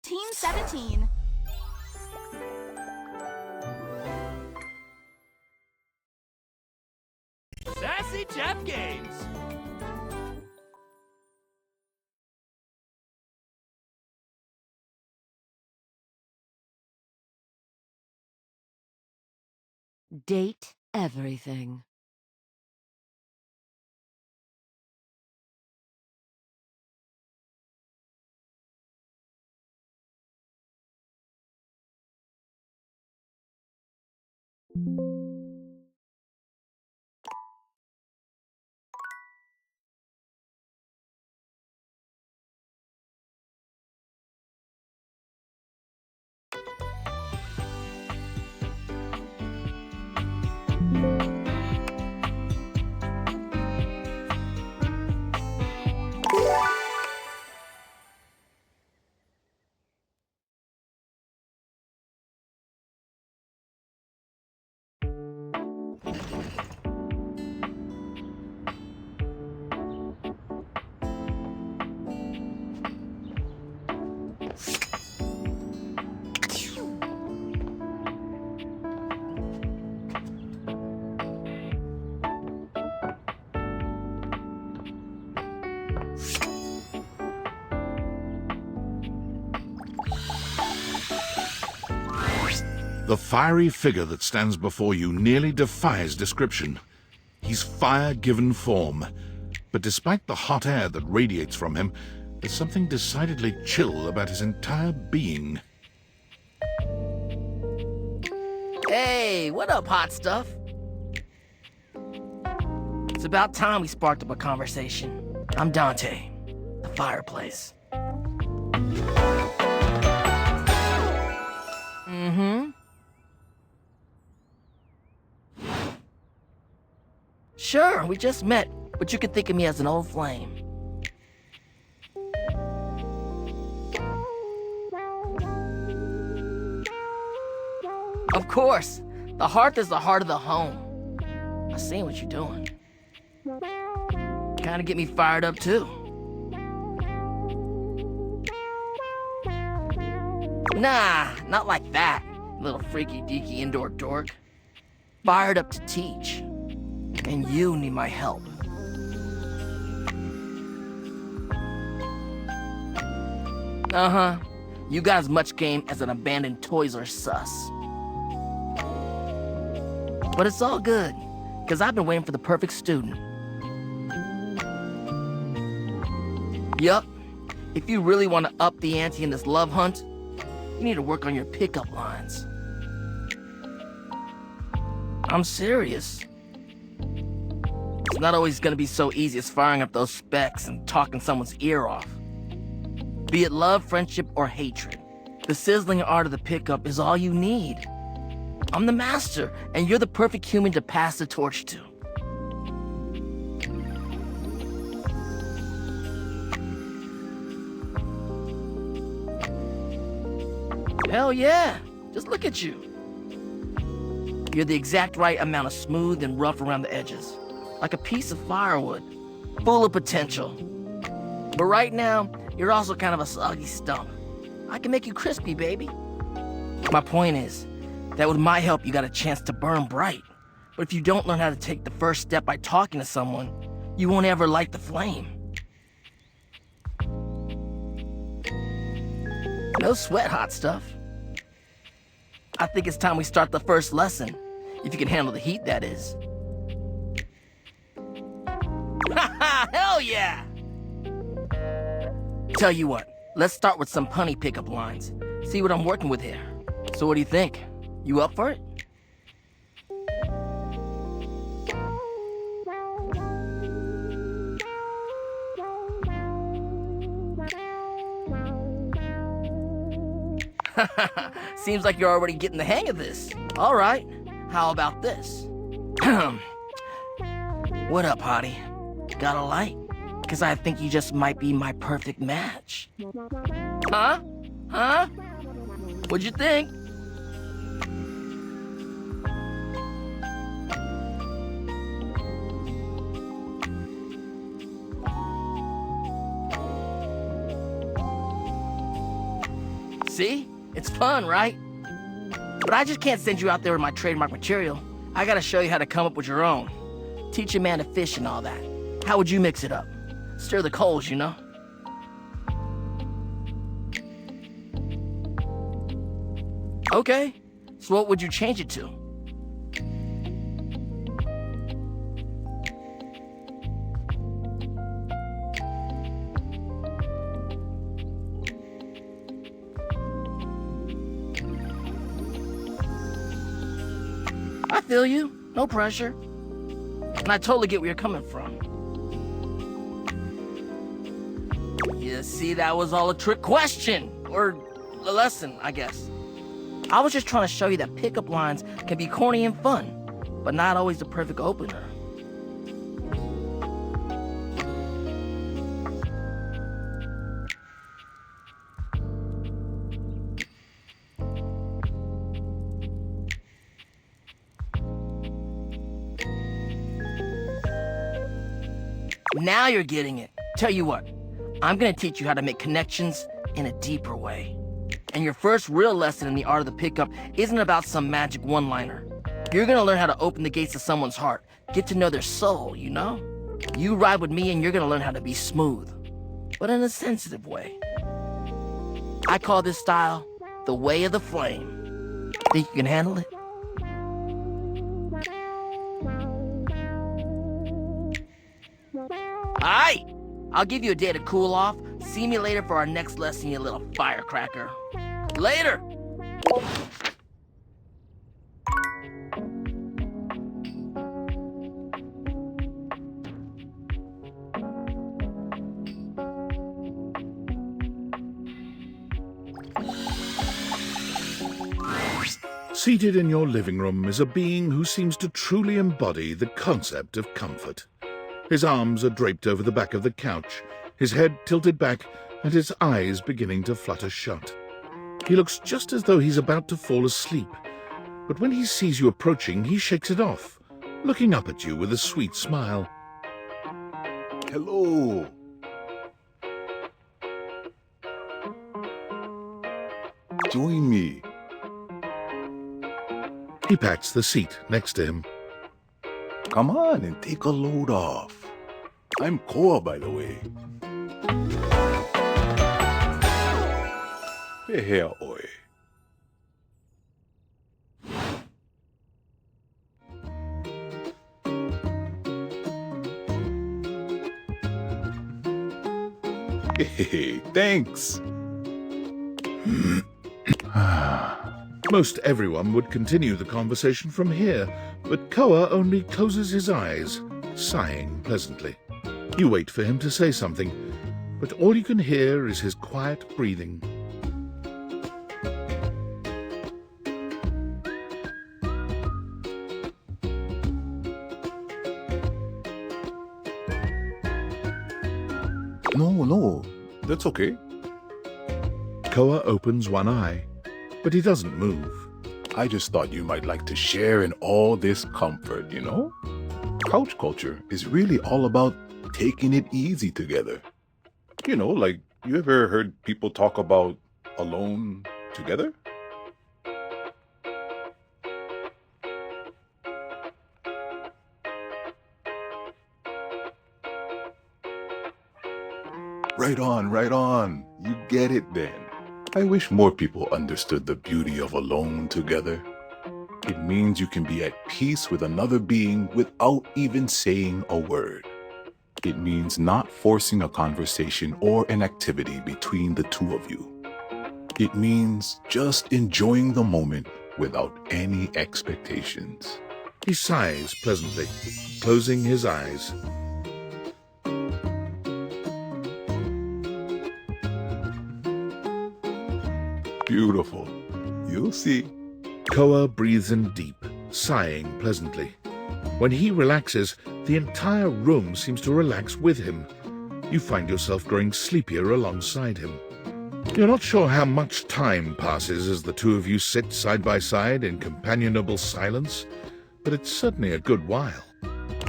Team 17. Sassy Chap Games. Date everything. The fiery figure that stands before you nearly defies description. He's fire given form, but despite the hot air that radiates from him, there's something decidedly chill about his entire being. Hey, what up, hot stuff? It's about time we sparked up a conversation. I'm Dante, the fireplace. Sure, we just met, but you can think of me as an old flame. Of course, the hearth is the heart of the home. I seen what you're doing. Kinda get me fired up too. Nah, not like that, little freaky deaky indoor dork. Fired up to teach. And you need my help. Uh-huh. You got as much game as an abandoned Toys R Us. But it's all good, because I've been waiting for the perfect student. Yup. If you really want to up the ante in this love hunt, you need to work on your pickup lines. I'm serious. It's not always gonna be so easy as firing up those specs and talking someone's ear off. Be it love, friendship, or hatred, the sizzling art of the pickup is all you need. I'm the master, and you're the perfect human to pass the torch to. Hell yeah, just look at you. You're the exact right amount of smooth and rough around the edges. Like a piece of firewood, full of potential. But right now, you're also kind of a soggy stump. I can make you crispy, baby. My point is that with my help, you got a chance to burn bright. But if you don't learn how to take the first step by talking to someone, you won't ever light the flame. No sweat, hot stuff. I think it's time we start the first lesson. If you can handle the heat, that is. Hell yeah! Tell you what, let's start with some punny pickup lines. See what I'm working with here. So what do you think? You up for it? Seems like you're already getting the hang of this. All right, how about this? What up, hottie? Got a light? Because I think you just might be my perfect match. Huh? Huh? What'd you think? See? It's fun, right? But I just can't send you out there with my trademark material. I gotta show you how to come up with your own. Teach a man to fish and all that. How would you mix it up? Stir the coals, you know? Okay, so what would you change it to? I feel you, no pressure. And I totally get where you're coming from. You see, that was all a trick question, or a lesson, I guess. I was just trying to show you that pickup lines can be corny and fun, but not always the perfect opener. Now you're getting it. Tell you what, I'm gonna teach you how to make connections in a deeper way. And your first real lesson in the art of the pickup isn't about some magic one-liner. You're gonna learn how to open the gates to someone's heart, get to know their soul, you know? You ride with me and you're gonna learn how to be smooth, but in a sensitive way. I call this style the way of the flame. Think you can handle it? Alright, I'll give you a day to cool off. See me later for our next lesson, you little firecracker. Later! Seated in your living room is a being who seems to truly embody the concept of comfort. His arms are draped over the back of the couch, his head tilted back, and his eyes beginning to flutter shut. He looks just as though he's about to fall asleep, but when he sees you approaching, he shakes it off, looking up at you with a sweet smile. Hello. Join me. He pats the seat next to him. Come on and take a load off. I'm Koa, by the way. Here, oi. Hey, thanks. Most everyone would continue the conversation from here, but Koa only closes his eyes, sighing pleasantly. You wait for him to say something, but all you can hear is his quiet breathing. No, that's okay. Koa opens one eye, but he doesn't move. I just thought you might like to share in all this comfort, you know? Couch culture is really all about taking it easy together. You know, like, you ever heard people talk about alone together? Right on. You get it then. I wish more people understood the beauty of alone together. It means you can be at peace with another being without even saying a word. It means not forcing a conversation or an activity between the two of you. It means just enjoying the moment without any expectations. He sighs pleasantly, closing his eyes. Beautiful. You'll see. Koa breathes in deep, sighing pleasantly. When he relaxes, the entire room seems to relax with him. You find yourself growing sleepier alongside him. You're not sure how much time passes as the two of you sit side by side in companionable silence, but it's certainly a good while.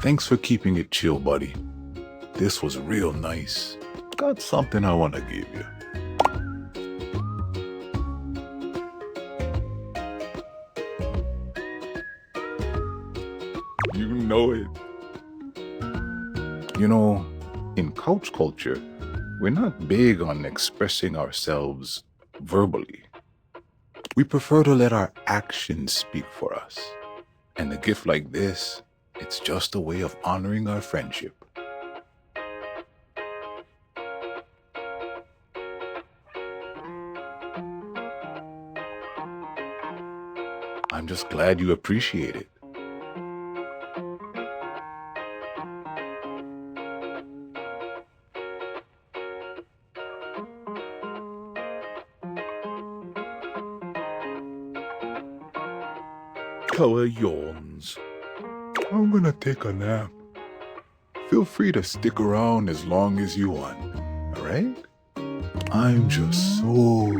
Thanks for keeping it chill, buddy. This was real nice. Got something I want to give you. You know it. You know, in couch culture, we're not big on expressing ourselves verbally. We prefer to let our actions speak for us. And a gift like this, it's just a way of honoring our friendship. I'm just glad you appreciate it. Koa yawns. I'm gonna take a nap. Feel free to stick around as long as you want, alright? I'm just so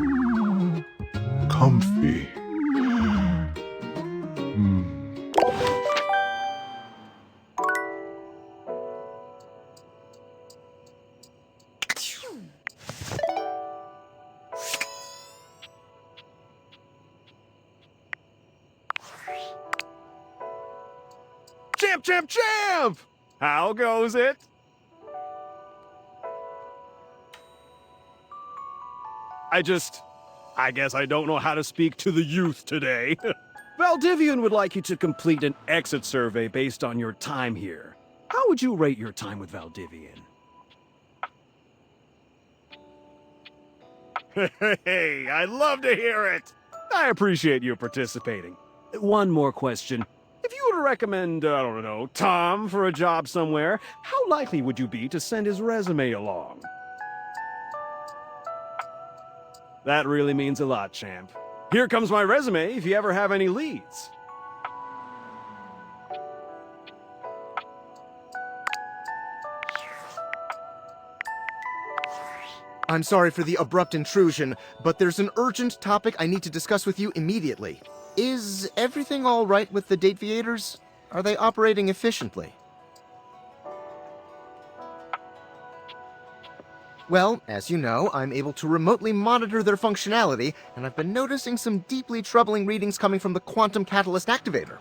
comfy. Champ, champ, champ! How goes it? I guess I don't know how to speak to the youth today. Valdivian would like you to complete an exit survey based on your time here. How would you rate your time with Valdivian? Hey, I love to hear it! I appreciate you participating. One more question. If you were to recommend, I don't know, Tom for a job somewhere, how likely would you be to send his resume along? That really means a lot, champ. Here comes my resume if you ever have any leads. I'm sorry for the abrupt intrusion, but there's an urgent topic I need to discuss with you immediately. Is everything all right with the Dateviators? Are they operating efficiently? Well, as you know, I'm able to remotely monitor their functionality, and I've been noticing some deeply troubling readings coming from the Quantum Catalyst Activator.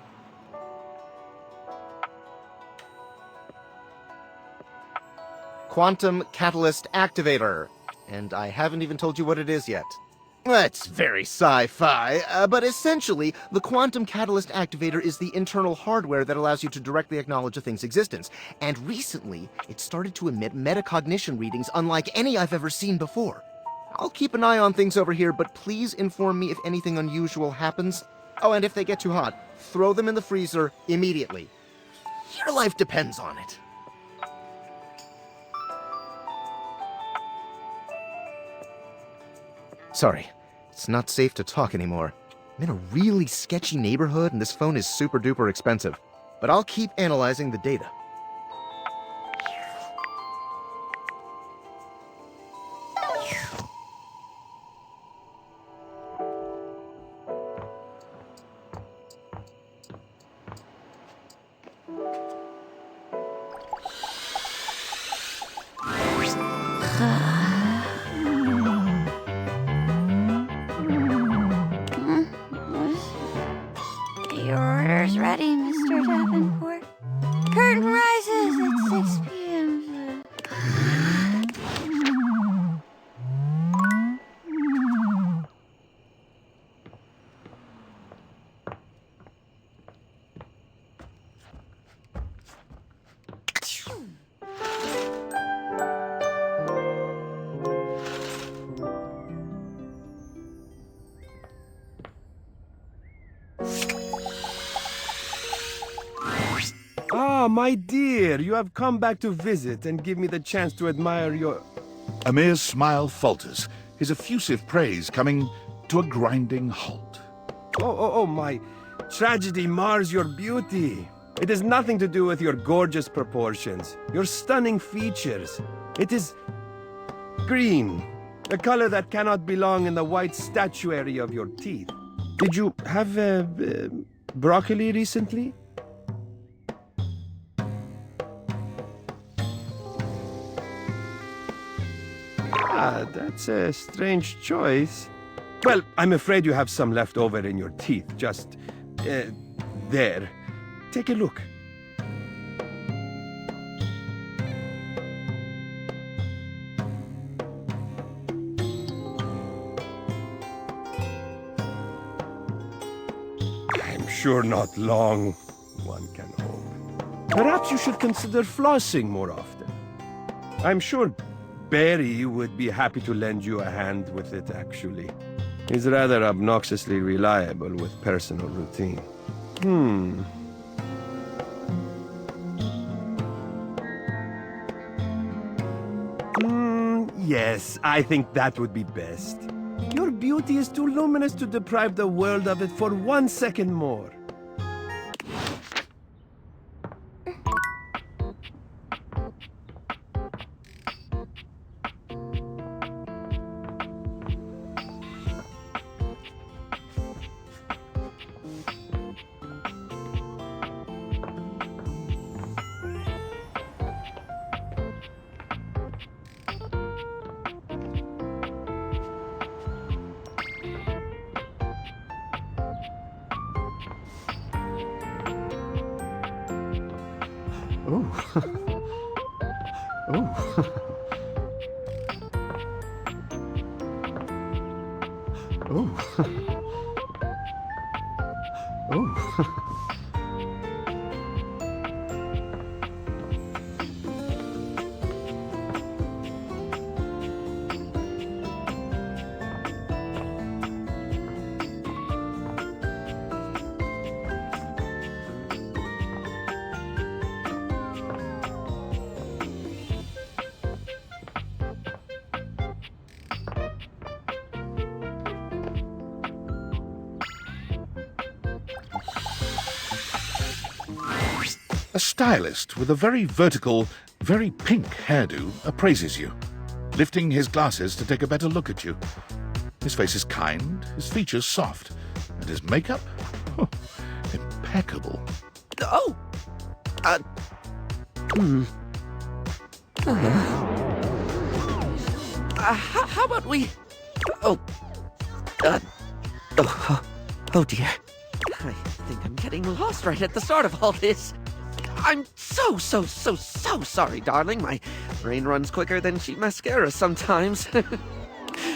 Quantum Catalyst Activator. And I haven't even told you what it is yet. That's very sci-fi, but essentially, the Quantum Catalyst Activator is the internal hardware that allows you to directly acknowledge a thing's existence. And recently, it started to emit metacognition readings unlike any I've ever seen before. I'll keep an eye on things over here, but please inform me if anything unusual happens. Oh, and if they get too hot, throw them in the freezer immediately. Your life depends on it. Sorry, it's not safe to talk anymore. I'm in a really sketchy neighborhood and this phone is super duper expensive. But I'll keep analyzing the data. Your order's ready, Mr. Davenport. Curtain rises at 6 p.m. Ah, my dear, you have come back to visit and give me the chance to admire your... Amir's smile falters, his effusive praise coming to a grinding halt. Oh, my tragedy mars your beauty. It has nothing to do with your gorgeous proportions, your stunning features. It is green, a color that cannot belong in the white statuary of your teeth. Did you have broccoli recently? Ah, that's a strange choice. Well, I'm afraid you have some left over in your teeth. Just, there. Take a look. sure not long, one can hope. Perhaps you should consider flossing more often. I'm sure Barry would be happy to lend you a hand with it, actually. He's rather obnoxiously reliable with personal routine. Yes, I think that would be best. Your beauty is too luminous to deprive the world of it for 1 second more. A stylist with a very vertical, very pink hairdo appraises you, lifting his glasses to take a better look at you. His face is kind, his features soft, and his makeup? Oh, impeccable. Oh! How about we... Oh dear. I think I'm getting lost right at the start of all this. I'm so sorry, darling. My brain runs quicker than cheap mascara sometimes.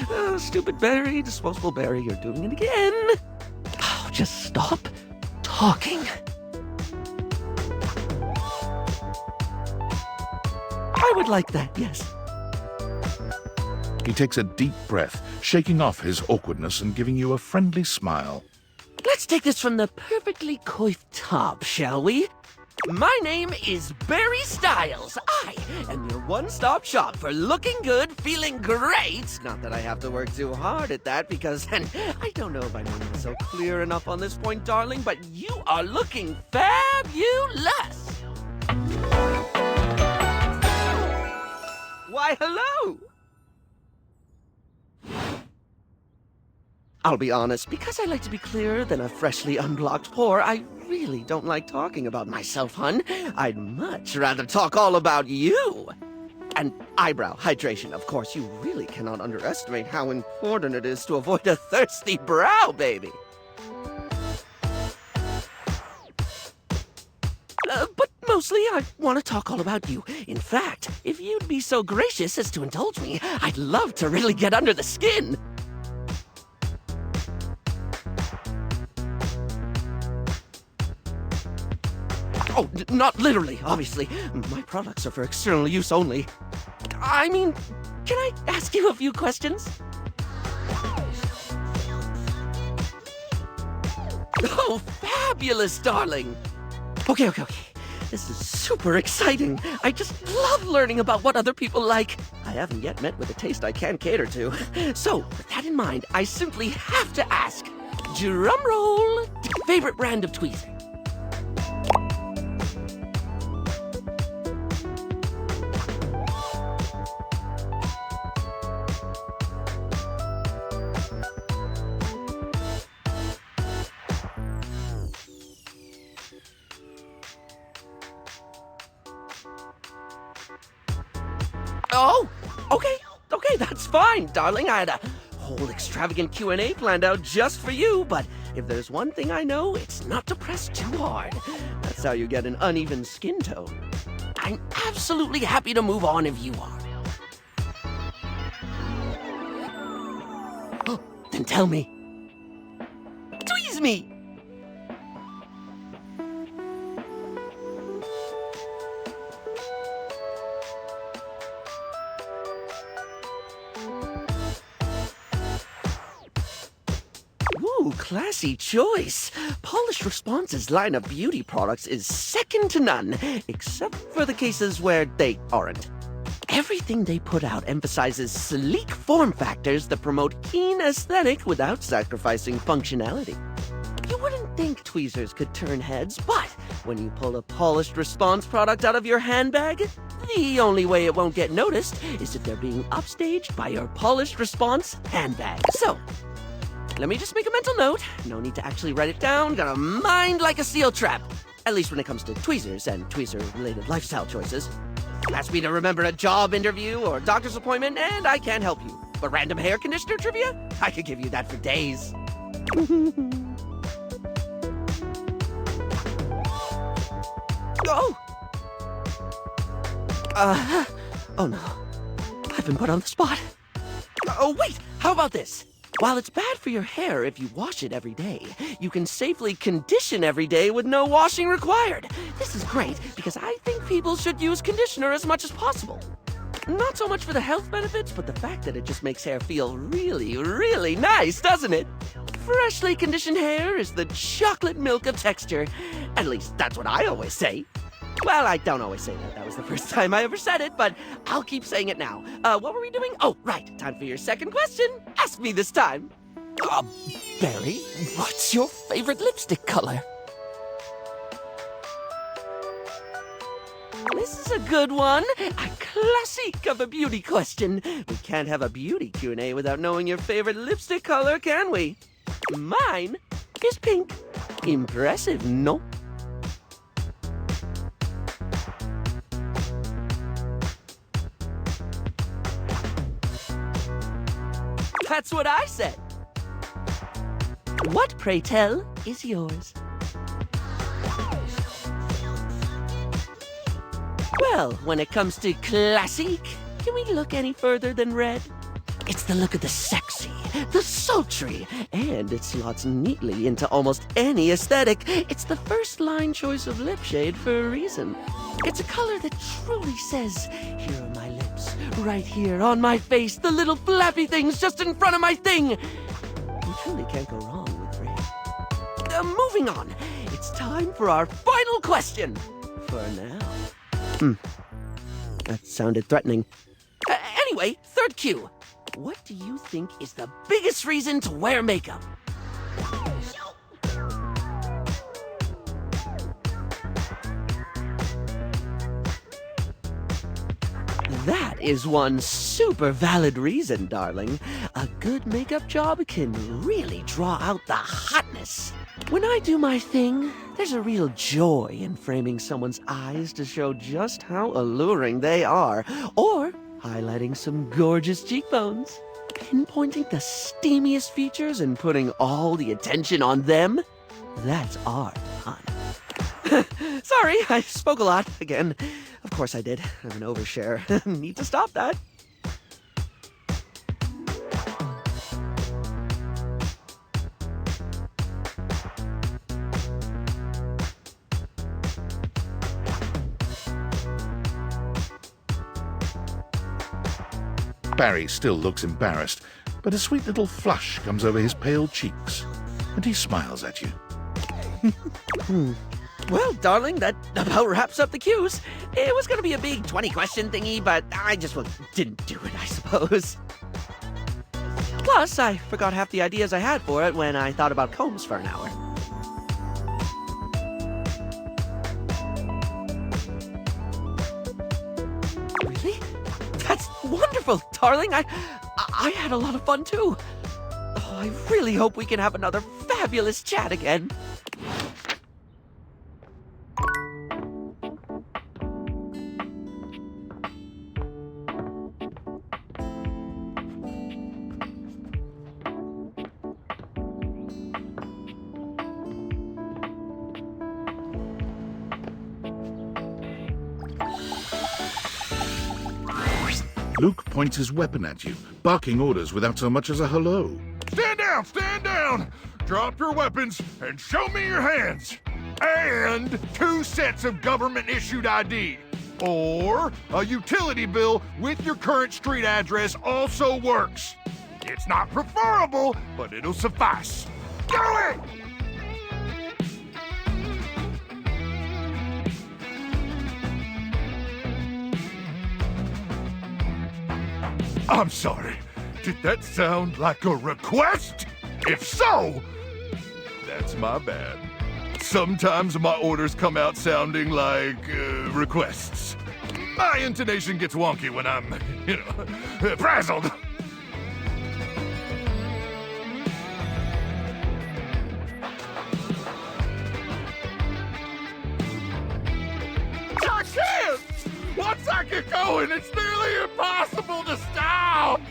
Oh, stupid Barry, disposable Barry, you're doing it again. Oh, just stop talking. I would like that, yes. He takes a deep breath, shaking off his awkwardness and giving you a friendly smile. Let's take this from the perfectly coiffed top, shall we? My name is Barry Styles. I am your one-stop shop for looking good, feeling great. Not that I have to work too hard at that because, and I don't know if I'm being so clear enough on this point, darling, but you are looking fabulous. Why, hello. I'll be honest, because I like to be clearer than a freshly unblocked pore, I really don't like talking about myself, hun. I'd much rather talk all about you. And eyebrow hydration, of course. You really cannot underestimate how important it is to avoid a thirsty brow, baby. But mostly, I want to talk all about you. In fact, if you'd be so gracious as to indulge me, I'd love to really get under the skin. Oh, not literally, obviously. My products are for external use only. I mean, can I ask you a few questions? Oh, fabulous, darling. Okay. This is super exciting. I just love learning about what other people like. I haven't yet met with a taste I can cater to. So, with that in mind, I simply have to ask, drum roll, favorite brand of tweezers? Oh, okay, that's fine, darling. I had a whole extravagant Q&A planned out just for you, but if there's one thing I know, it's not to press too hard. That's how you get an uneven skin tone. I'm absolutely happy to move on if you are. Oh, then tell me. Tweeze me! Ooh, classy choice. Polished Response's line of beauty products is second to none, except for the cases where they aren't. Everything they put out emphasizes sleek form factors that promote keen aesthetic without sacrificing functionality. You wouldn't think tweezers could turn heads, but when you pull a Polished Response product out of your handbag, the only way it won't get noticed is if they're being upstaged by your Polished Response handbag. So, let me just make a mental note. No need to actually write it down. Got a mind like a steel trap. At least when it comes to tweezers and tweezer-related lifestyle choices. Ask me to remember a job interview or doctor's appointment, and I can't help you. But random hair conditioner trivia? I could give you that for days. Oh! Oh no. I've been put on the spot. Oh, wait! How about this? While it's bad for your hair if you wash it every day, you can safely condition every day with no washing required. This is great because I think people should use conditioner as much as possible. Not so much for the health benefits, but the fact that it just makes hair feel really, really nice, doesn't it? Freshly conditioned hair is the chocolate milk of texture. At least that's what I always say. Well, I don't always say that. That was the first time I ever said it, but I'll keep saying it now. What were we doing? Oh, right. Time for your second question. Ask me this time. Barry, what's your favorite lipstick color? This is a good one. A classic of a beauty question. We can't have a beauty Q&A without knowing your favorite lipstick color, can we? Mine is pink. Impressive, no? That's what I said. What, pray tell, is yours? Well, when it comes to classic, can we look any further than red? It's the look of the sexy, the sultry, and it slots neatly into almost any aesthetic. It's the first line choice of lip shade for a reason. It's a color that truly says, here are my lips, right here on my face, the little flappy things just in front of my thing. You truly can't go wrong with red. Moving on, it's time for our final question. For now. That sounded threatening. Anyway, third cue. What do you think is the biggest reason to wear makeup? That is one super valid reason, darling. A good makeup job can really draw out the hotness. When I do my thing, there's a real joy in framing someone's eyes to show just how alluring they are, or highlighting some gorgeous cheekbones. Pinpointing the steamiest features and putting all the attention on them? That's art, hon. Sorry, I spoke a lot again. Of course I did. I'm an overshare. Need to stop that. Barry still looks embarrassed, but a sweet little flush comes over his pale cheeks, and he smiles at you. Well, darling, that about wraps up the cues. It was gonna be a big 20-question thingy, but I just didn't do it, I suppose. Plus, I forgot half the ideas I had for it when I thought about combs for an hour. Really? That's wonderful, darling. I had a lot of fun, too. Oh, I really hope we can have another fabulous chat again. Luke points his weapon at you, barking orders without so much as a hello. Stand down! Stand down! Drop your weapons and show me your hands! And 2 sets of government-issued ID. Or a utility bill with your current street address also works. It's not preferable, but it'll suffice. Go! Hey! I'm sorry. Did that sound like a request? If so, that's my bad. Sometimes my orders come out sounding like requests. My intonation gets wonky when I'm, frazzled. I can't! Once I get going, it's nearly impossible to stop!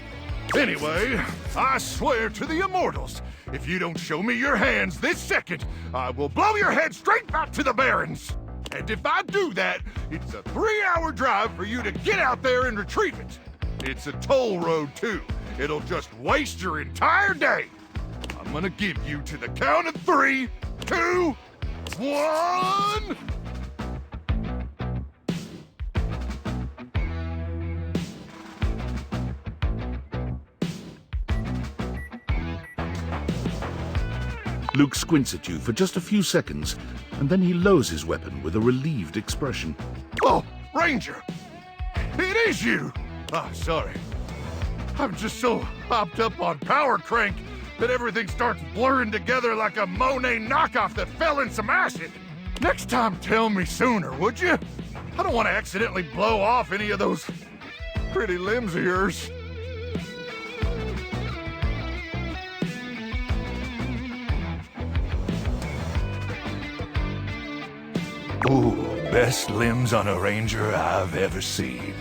Anyway, I swear to the immortals, if you don't show me your hands this second, I will blow your head straight back to the Barrens. And if I do that, it's a 3-hour drive for you to get out there and retrieve it. It's a toll road, too. It'll just waste your entire day. I'm gonna give you to the count of 3, 2, 1... Luke squints at you for just a few seconds, and then he lowers his weapon with a relieved expression. Oh, Ranger! It is you! Ah, sorry. I'm just so hopped up on Power Crank that everything starts blurring together like a Monet knockoff that fell in some acid. Next time, tell me sooner, would you? I don't want to accidentally blow off any of those pretty limbs of yours. Ooh, best limbs on a Ranger I've ever seen.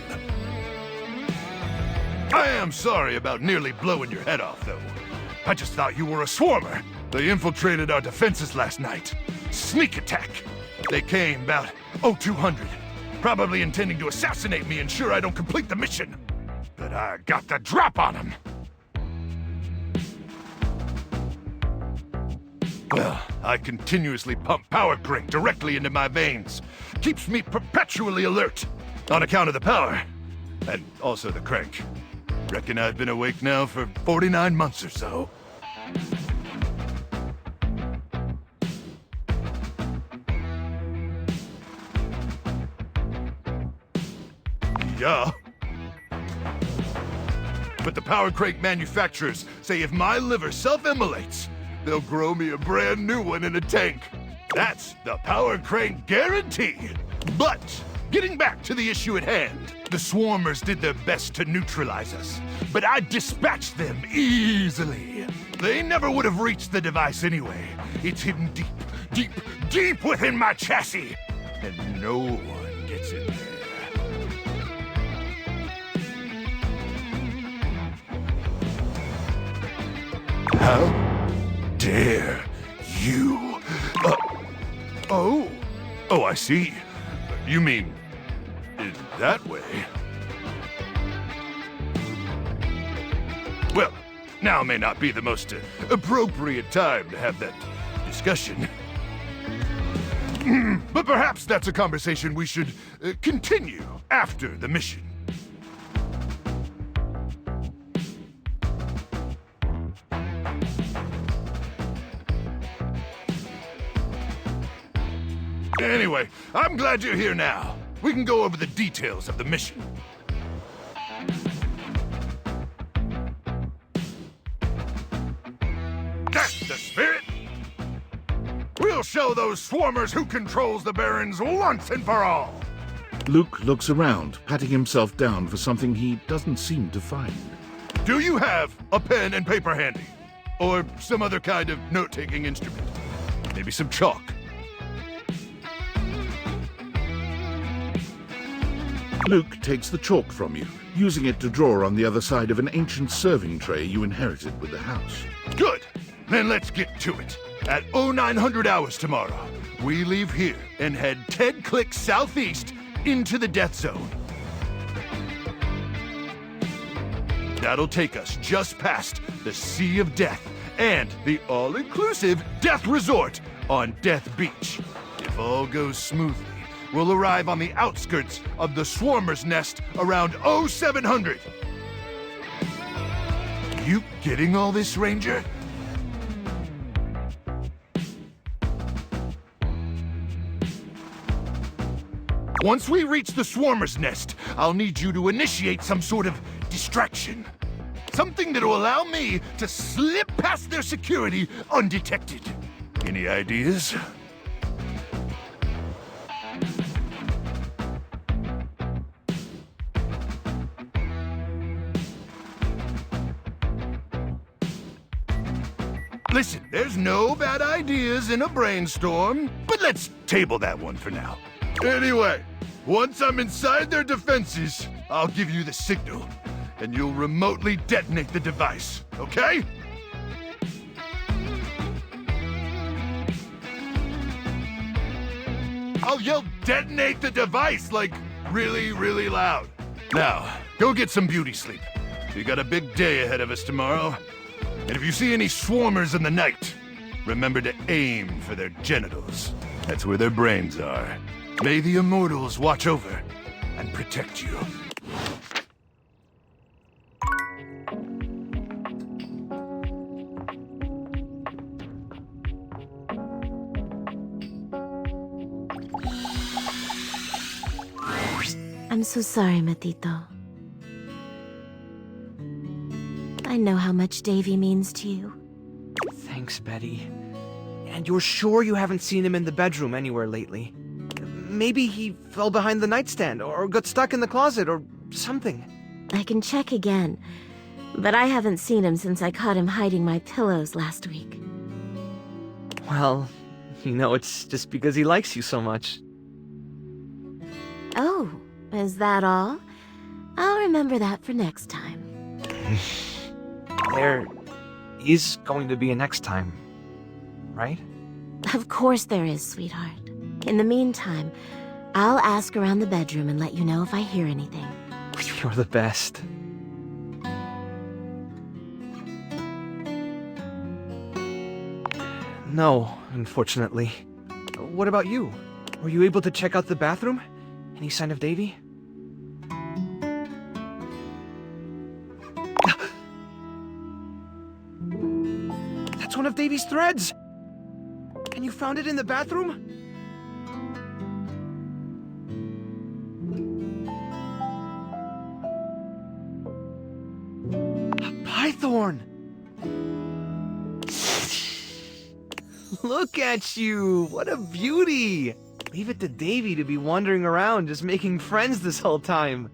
I am sorry about nearly blowing your head off, though. I just thought you were a swarmer. They infiltrated our defenses last night. Sneak attack. They came about 0200, probably intending to assassinate me, ensure I don't complete the mission. But I got the drop on them. Well, I continuously pump Power Crank directly into my veins. Keeps me perpetually alert. On account of the power. And also the crank. Reckon I've been awake now for 49 months or so. Yeah. But the Power Crank manufacturers say if my liver self-immolates, they'll grow me a brand new one in a tank. That's the Power Crank guarantee. But, getting back to the issue at hand, the Swarmers did their best to neutralize us, but I dispatched them easily. They never would have reached the device anyway. It's hidden deep, deep, deep within my chassis, and no one gets in there. How dare you? Oh, I see. You mean in that way? Well, now may not be the most appropriate time to have that discussion. But perhaps that's a conversation we should continue after the mission. Anyway, I'm glad you're here now. We can go over the details of the mission. That's the spirit! We'll show those swarmers who controls the Barrens once and for all! Luke looks around, patting himself down for something he doesn't seem to find. Do you have a pen and paper handy? Or some other kind of note-taking instrument? Maybe some chalk? Luke takes the chalk from you, using it to draw on the other side of an ancient serving tray you inherited with the house. Good! Then let's get to it. At 0900 hours tomorrow, we leave here and head 10 clicks southeast into the Death Zone. That'll take us just past the Sea of Death and the all-inclusive Death Resort on Death Beach. If all goes smoothly, we'll arrive on the outskirts of the Swarmer's Nest around 0700. You getting all this, Ranger? Once we reach the swarmer's nest, I'll need you to initiate some sort of distraction. Something that'll allow me to slip past their security undetected. Any ideas? Listen, there's no bad ideas in a brainstorm, but let's table that one for now. Anyway, once I'm inside their defenses, I'll give you the signal, and you'll remotely detonate the device, okay? I'll yell detonate the device, like, really, really loud. Now, go get some beauty sleep. We got a big day ahead of us tomorrow. And if you see any swarmers in the night, remember to aim for their genitals. That's where their brains are. May the immortals watch over and protect you. I'm so sorry, Matito. I know how much Davy means to you. Thanks, Betty. And you're sure you haven't seen him in the bedroom anywhere lately? Maybe he fell behind the nightstand, or got stuck in the closet, or something. I can check again, but I haven't seen him since I caught him hiding my pillows last week. Well, you know, it's just because he likes you so much. Oh, is that all? I'll remember that for next time. There is going to be a next time, right? Of course there is, sweetheart. In the meantime, I'll ask around the bedroom and let you know if I hear anything. You're the best. No, unfortunately. What about you? Were you able to check out the bathroom? Any sign of Davy? That's one of Davy's threads! And you found it in the bathroom? A python! Look at you! What a beauty! Leave it to Davy to be wandering around just making friends this whole time.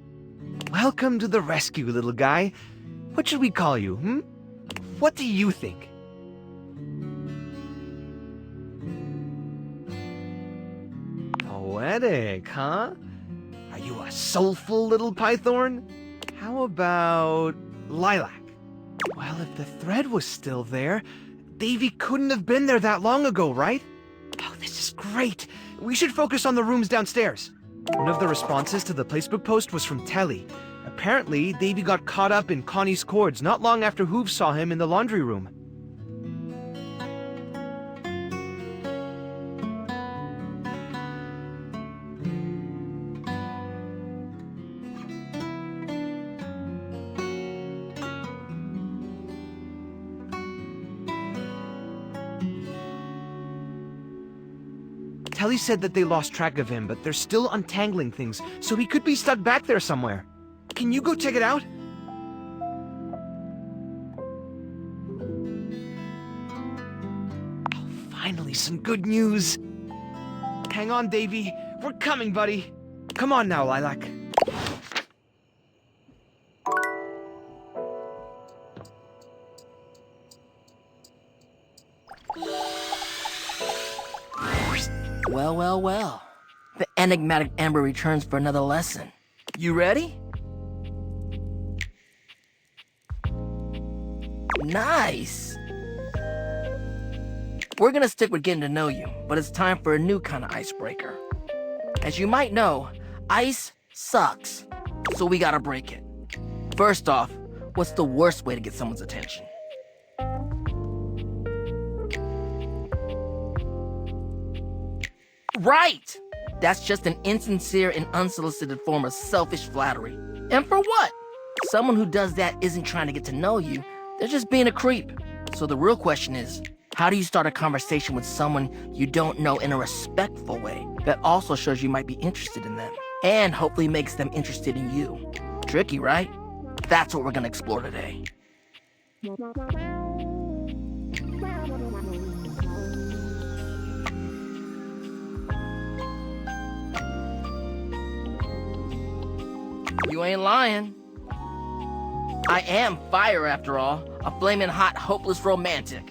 Welcome to the rescue, little guy. What should we call you, hmm? What do you think? Poetic, huh? Are you a soulful little python? How about lilac? Well, if the thread was still there, Davy couldn't have been there that long ago, right? Oh, this is great. We should focus on the rooms downstairs. One of the responses to the Facebook post was from Telly. Apparently, Davy got caught up in Connie's cords not long after Hooves saw him in the laundry room. Telly said that they lost track of him, but they're still untangling things, so he could be stuck back there somewhere. Can you go check it out? Oh, finally, some good news. Hang on, Davy. We're coming, buddy. Come on now, Lilac. Well, well, well. The enigmatic Ember returns for another lesson. You ready? Nice! We're gonna stick with getting to know you, but it's time for a new kind of icebreaker. As you might know, ice sucks, so we gotta break it. First off, what's the worst way to get someone's attention? Right! That's just an insincere and unsolicited form of selfish flattery. And for what? Someone who does that isn't trying to get to know you, they're just being a creep. So the real question is, how do you start a conversation with someone you don't know in a respectful way? that also shows you might be interested in them, and hopefully makes them interested in you. Tricky, right? That's what we're gonna explore today. You ain't lying. I am fire, after all. A flaming hot, hopeless romantic.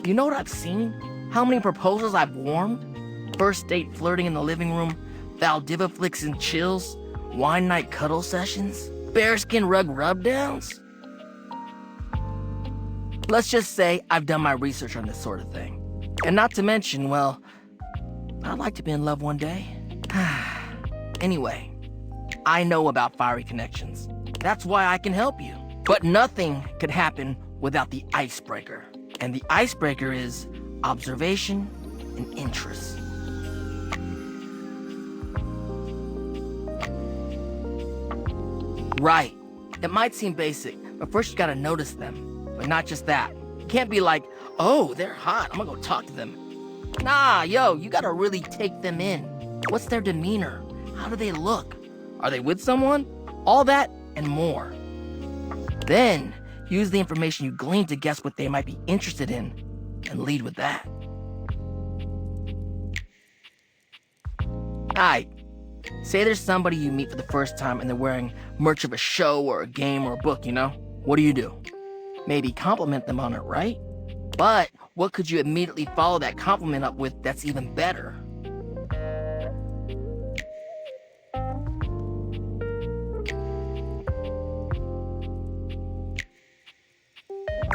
You know what I've seen? How many proposals I've warmed? First date flirting in the living room, Valdiva flicks and chills, wine night cuddle sessions, bearskin rug rubdowns. Let's just say I've done my research on this sort of thing. And not to mention, well, I'd like to be in love one day. Anyway, I know about fiery connections. That's why I can help you. But nothing could happen without the icebreaker. And the icebreaker is observation and interest. Right. It might seem basic, but first you gotta notice them. But not just that. You can't be like, oh, they're hot, I'm gonna go talk to them. Nah, yo, you gotta really take them in. What's their demeanor? How do they look? Are they with someone? All that and more. Then, use the information you glean to guess what they might be interested in, and lead with that. Alright, say there's somebody you meet for the first time and they're wearing merch of a show or a game or a book, you know? What do? Maybe compliment them on it, right? But what could you immediately follow that compliment up with that's even better?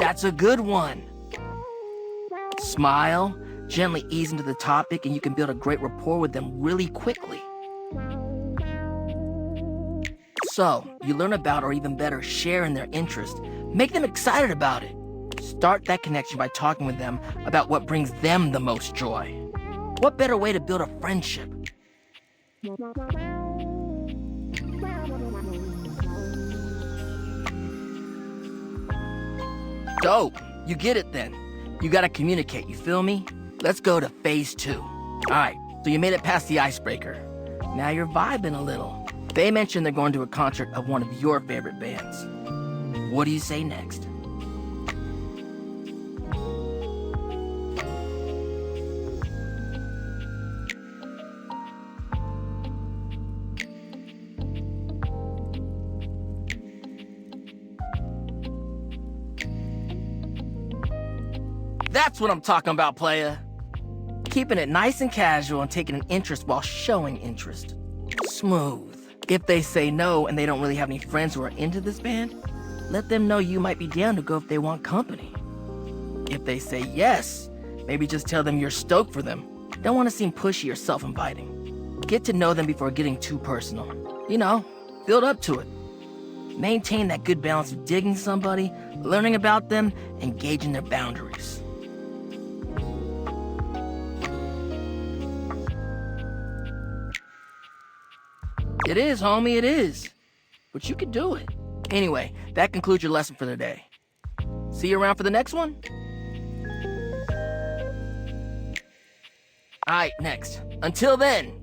That's a good one. Smile, gently ease into the topic, and you can build a great rapport with them really quickly. So, you learn about, or even better, share in their interest. Make them excited about it. Start that connection by talking with them about what brings them the most joy. What better way to build a friendship? Dope. You get it then. You gotta communicate, you feel me? Let's go to phase 2. Alright, so you made it past the icebreaker. Now you're vibing a little. They mentioned they're going to a concert of one of your favorite bands. What do you say next? That's what I'm talking about, playa. Keeping it nice and casual and taking an interest while showing interest. Smooth. If they say no and they don't really have any friends who are into this band, let them know you might be down to go if they want company. If they say yes, maybe just tell them you're stoked for them. Don't want to seem pushy or self-inviting. Get to know them before getting too personal. You know, build up to it. Maintain that good balance of digging somebody, learning about them, and gauging their boundaries. It is, homie, it is. But you can do it. Anyway, that concludes your lesson for the day. See you around for the next one? Alright, next. Until then.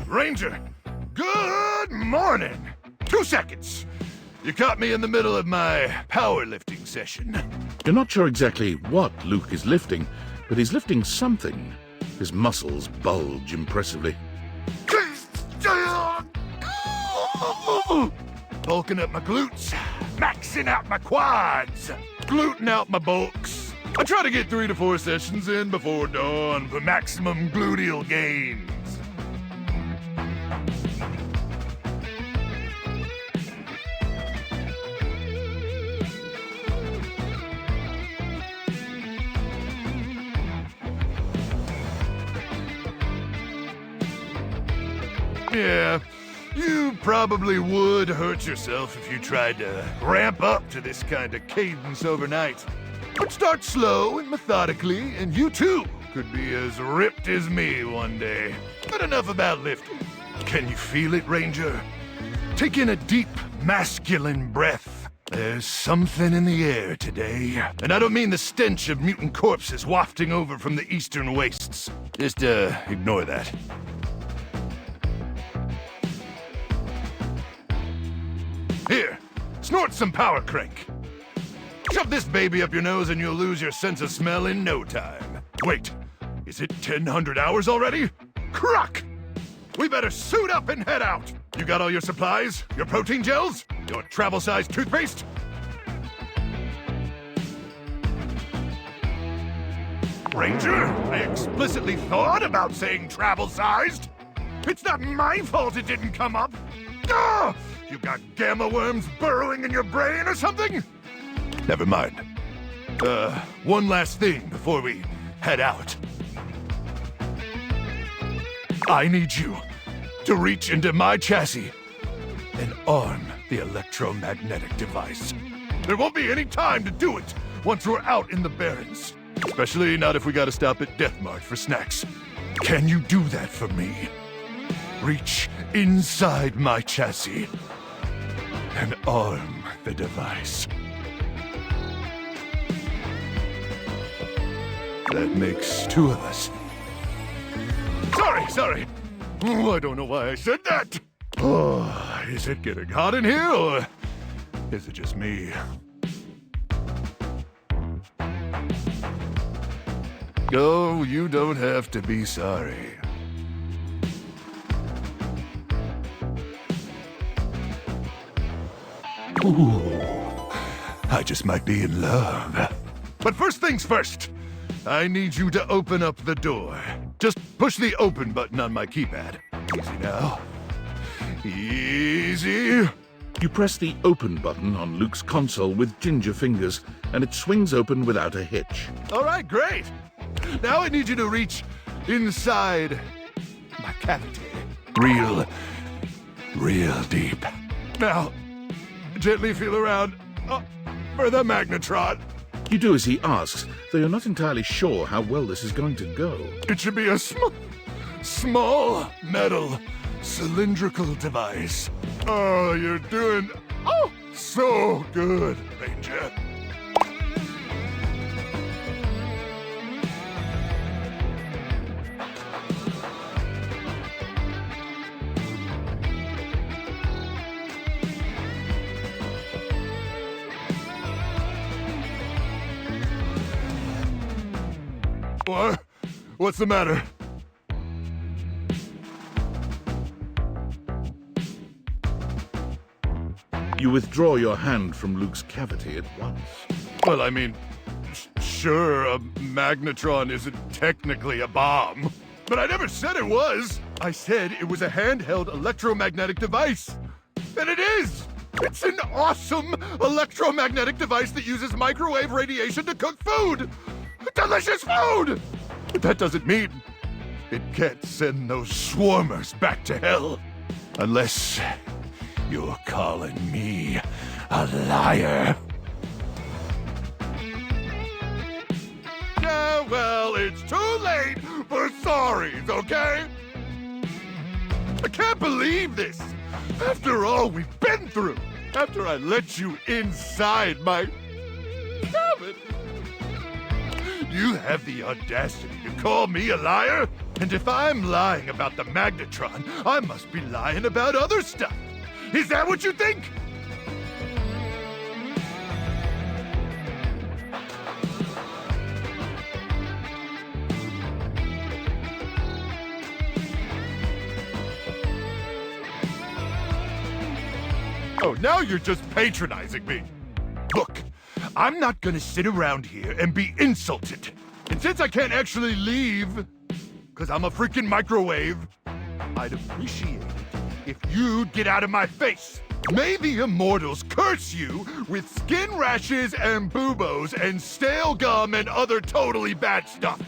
Ranger, good morning. 2 seconds. You caught me in the middle of my powerlifting session. You're not sure exactly what Luke is lifting, but he's lifting something. His muscles bulge impressively. Bulking up my glutes, maxing out my quads, gluten out my bulks. I try to get 3 to 4 sessions in before dawn for maximum gluteal gains. Yeah, you probably would hurt yourself if you tried to ramp up to this kind of cadence overnight. But start slow and methodically, and you too could be as ripped as me one day. But enough about lifting. Can you feel it, Ranger? Take in a deep, masculine breath. There's something in the air today. And I don't mean the stench of mutant corpses wafting over from the eastern wastes. Just, ignore that. Here, snort some power crank. Shove this baby up your nose and you'll lose your sense of smell in no time. Wait, is it 1,000 hours already? Crock! We better suit up and head out. You got all your supplies? Your protein gels? Your travel-sized toothpaste? Ranger, I explicitly thought about saying travel-sized. It's not my fault it didn't come up. Ah! You got gamma worms burrowing in your brain or something? Never mind. One last thing before we head out. I need you to reach into my chassis and arm the electromagnetic device. There won't be any time to do it once we're out in the Barrens. Especially not if we gotta stop at Death Mart for snacks. Can you do that for me? Reach inside my chassis and arm the device. That makes two of us. Sorry. Oh, I don't know why I said that. Oh, is it getting hot in here, or is it just me? Oh, you don't have to be sorry. Ooh, I just might be in love. But first things first, I need you to open up the door. Just push the open button on my keypad. Easy now. Easy. You press the open button on Luke's console with ginger fingers, and it swings open without a hitch. All right, great. Now I need you to reach inside my cavity. Real deep. Now, gently feel around for the magnetron. You do as he asks, though you're not entirely sure how well this is going to go. It should be a small metal cylindrical device. Oh, you're doing so good, Ranger. What? What's the matter? You withdraw your hand from Luke's cavity at once. Well, I mean, sure, a magnetron isn't technically a bomb. But I never said it was. I said it was a handheld electromagnetic device. And it is! It's an awesome electromagnetic device that uses microwave radiation to cook food! Delicious food! But that doesn't mean it can't send those swarmers back to hell. Unless you're calling me a liar. Yeah, well, it's too late for sorries, okay? I can't believe this. After all we've been through. After I let you inside my cabin. You have the audacity to call me a liar? And if I'm lying about the magnetron, I must be lying about other stuff. Is that what you think? Oh, now you're just patronizing me. Look, I'm not gonna sit around here and be insulted. And since I can't actually leave, because I'm a freaking microwave, I'd appreciate it if you'd get out of my face. May the immortals curse you with skin rashes and buboes and stale gum and other totally bad stuff.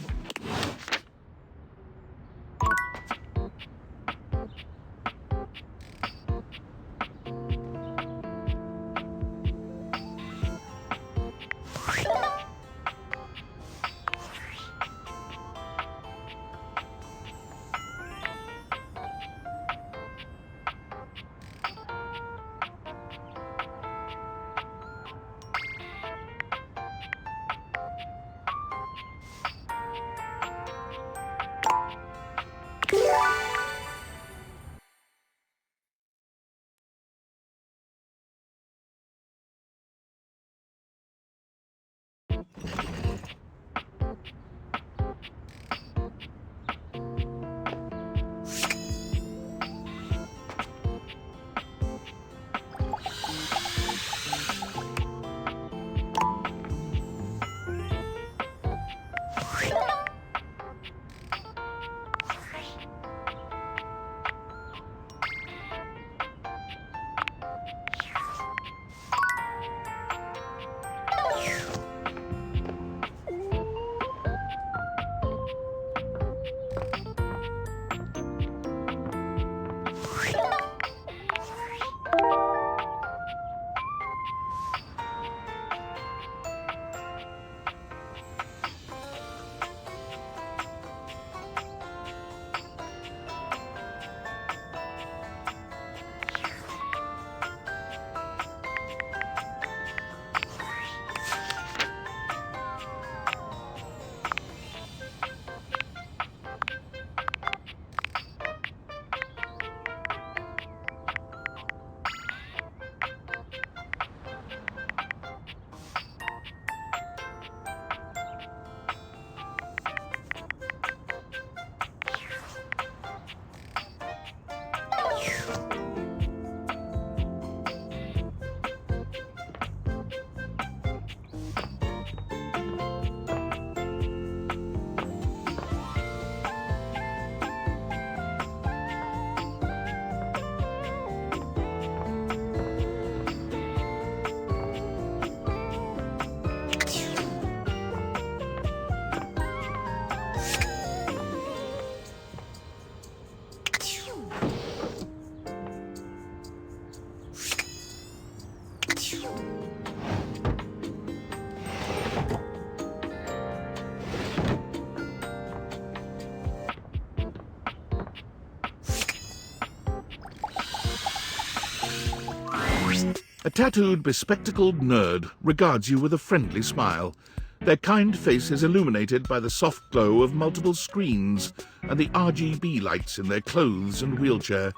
A tattooed, bespectacled nerd regards you with a friendly smile. Their kind face is illuminated by the soft glow of multiple screens and the RGB lights in their clothes and wheelchair.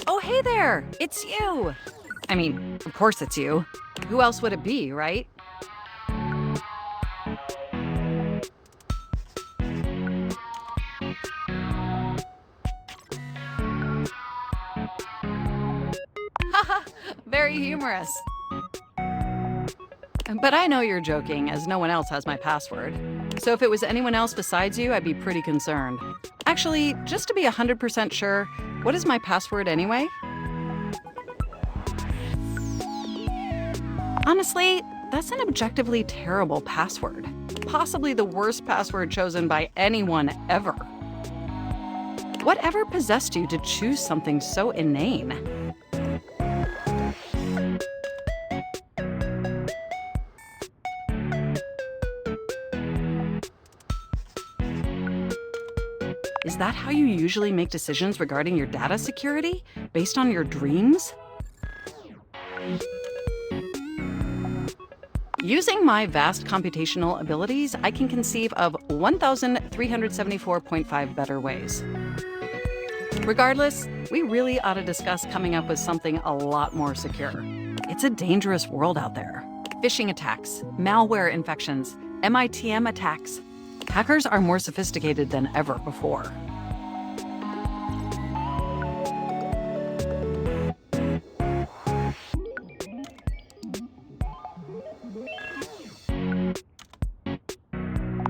Oh, hey there! It's you! I mean, of course it's you. Who else would it be, right? Haha, very humorous. But I know you're joking, as no one else has my password. So if it was anyone else besides you, I'd be pretty concerned. Actually, just to be 100% sure, what is my password anyway? Honestly, that's an objectively terrible password. Possibly the worst password chosen by anyone ever. Whatever possessed you to choose something so inane? Is that how you usually make decisions regarding your data security? Based on your dreams? Using my vast computational abilities, I can conceive of 1,374.5 better ways. Regardless, we really ought to discuss coming up with something a lot more secure. It's a dangerous world out there. Phishing attacks, malware infections, MITM attacks. Hackers are more sophisticated than ever before.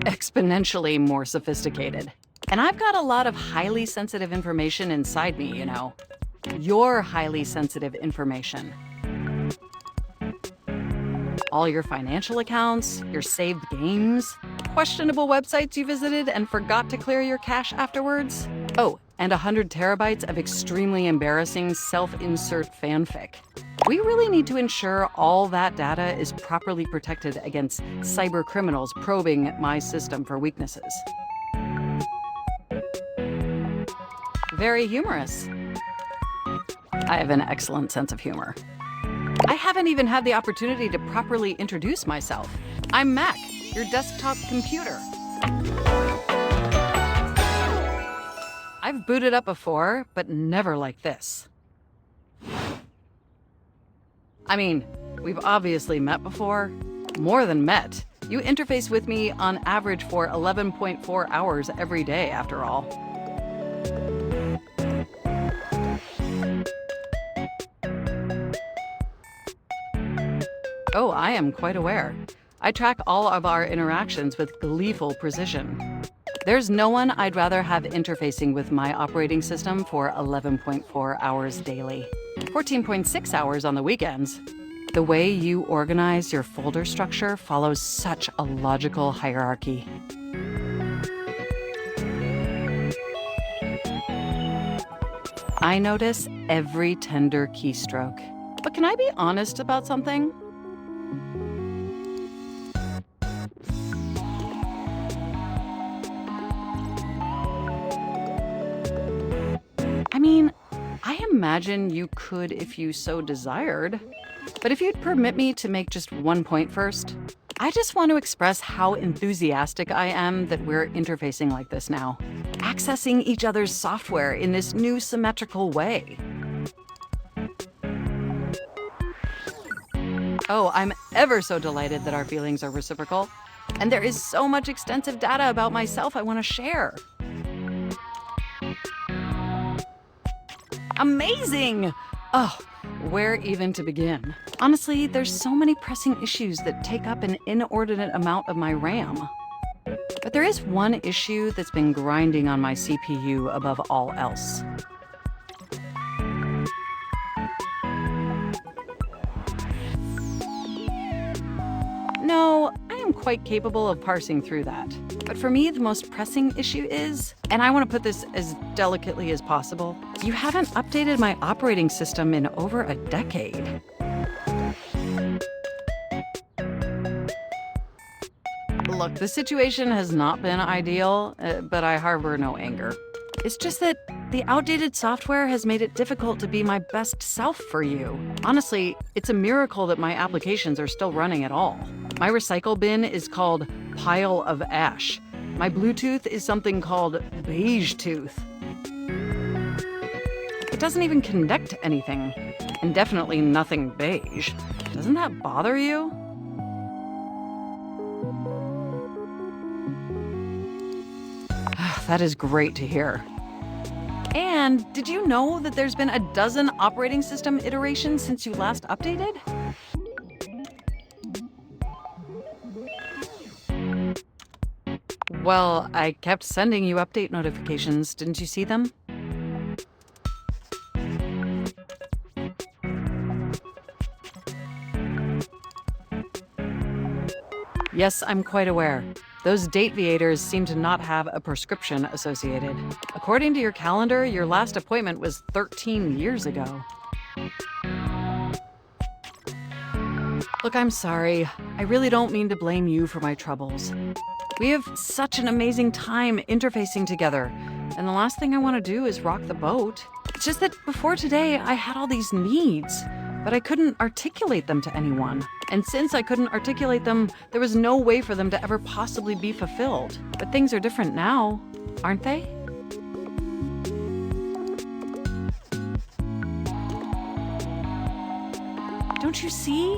Exponentially more sophisticated. And I've got a lot of highly sensitive information inside me, you know. Your highly sensitive information. All your financial accounts, your saved games, questionable websites you visited and forgot to clear your cache afterwards. Oh, and 100 terabytes of extremely embarrassing self-insert fanfic. We really need to ensure all that data is properly protected against cyber criminals probing my system for weaknesses. Very humorous. I have an excellent sense of humor. I haven't even had the opportunity to properly introduce myself. I'm Mac, your desktop computer. I've booted up before, but never like this. I mean, we've obviously met before. More than met. You interface with me on average for 11.4 hours every day, after all. Oh, I am quite aware. I track all of our interactions with gleeful precision. There's no one I'd rather have interfacing with my operating system for 11.4 hours daily. 14.6 hours on the weekends. The way you organize your folder structure follows such a logical hierarchy. I notice every tender keystroke. But can I be honest about something? I mean, I imagine you could if you so desired. But if you'd permit me to make just one point first, I just want to express how enthusiastic I am that we're interfacing like this now, accessing each other's software in this new symmetrical way. Oh, I'm ever so delighted that our feelings are reciprocal. And there is so much extensive data about myself I want to share. Amazing! Oh, where even to begin? Honestly, there's so many pressing issues that take up an inordinate amount of my RAM. But there is one issue that's been grinding on my CPU above all else. No, I am quite capable of parsing through that. But for me, the most pressing issue is, and I want to put this as delicately as possible, you haven't updated my operating system in over a decade. Look, the situation has not been ideal, but I harbor no anger. It's just that the outdated software has made it difficult to be my best self for you. Honestly, it's a miracle that my applications are still running at all. My recycle bin is called Pile of Ash. My Bluetooth is something called Beige Tooth. It doesn't even connect to anything, and definitely nothing beige. Doesn't that bother you? That is great to hear. And did you know that there's been a dozen operating system iterations since you last updated? Well, I kept sending you update notifications. Didn't you see them? Yes, I'm quite aware. Those Dateviators seem to not have a prescription associated. According to your calendar, your last appointment was 13 years ago. Look, I'm sorry. I really don't mean to blame you for my troubles. We have such an amazing time interfacing together, and the last thing I want to do is rock the boat. It's just that before today, I had all these needs, but I couldn't articulate them to anyone. And since I couldn't articulate them, there was no way for them to ever possibly be fulfilled. But things are different now, aren't they? Don't you see?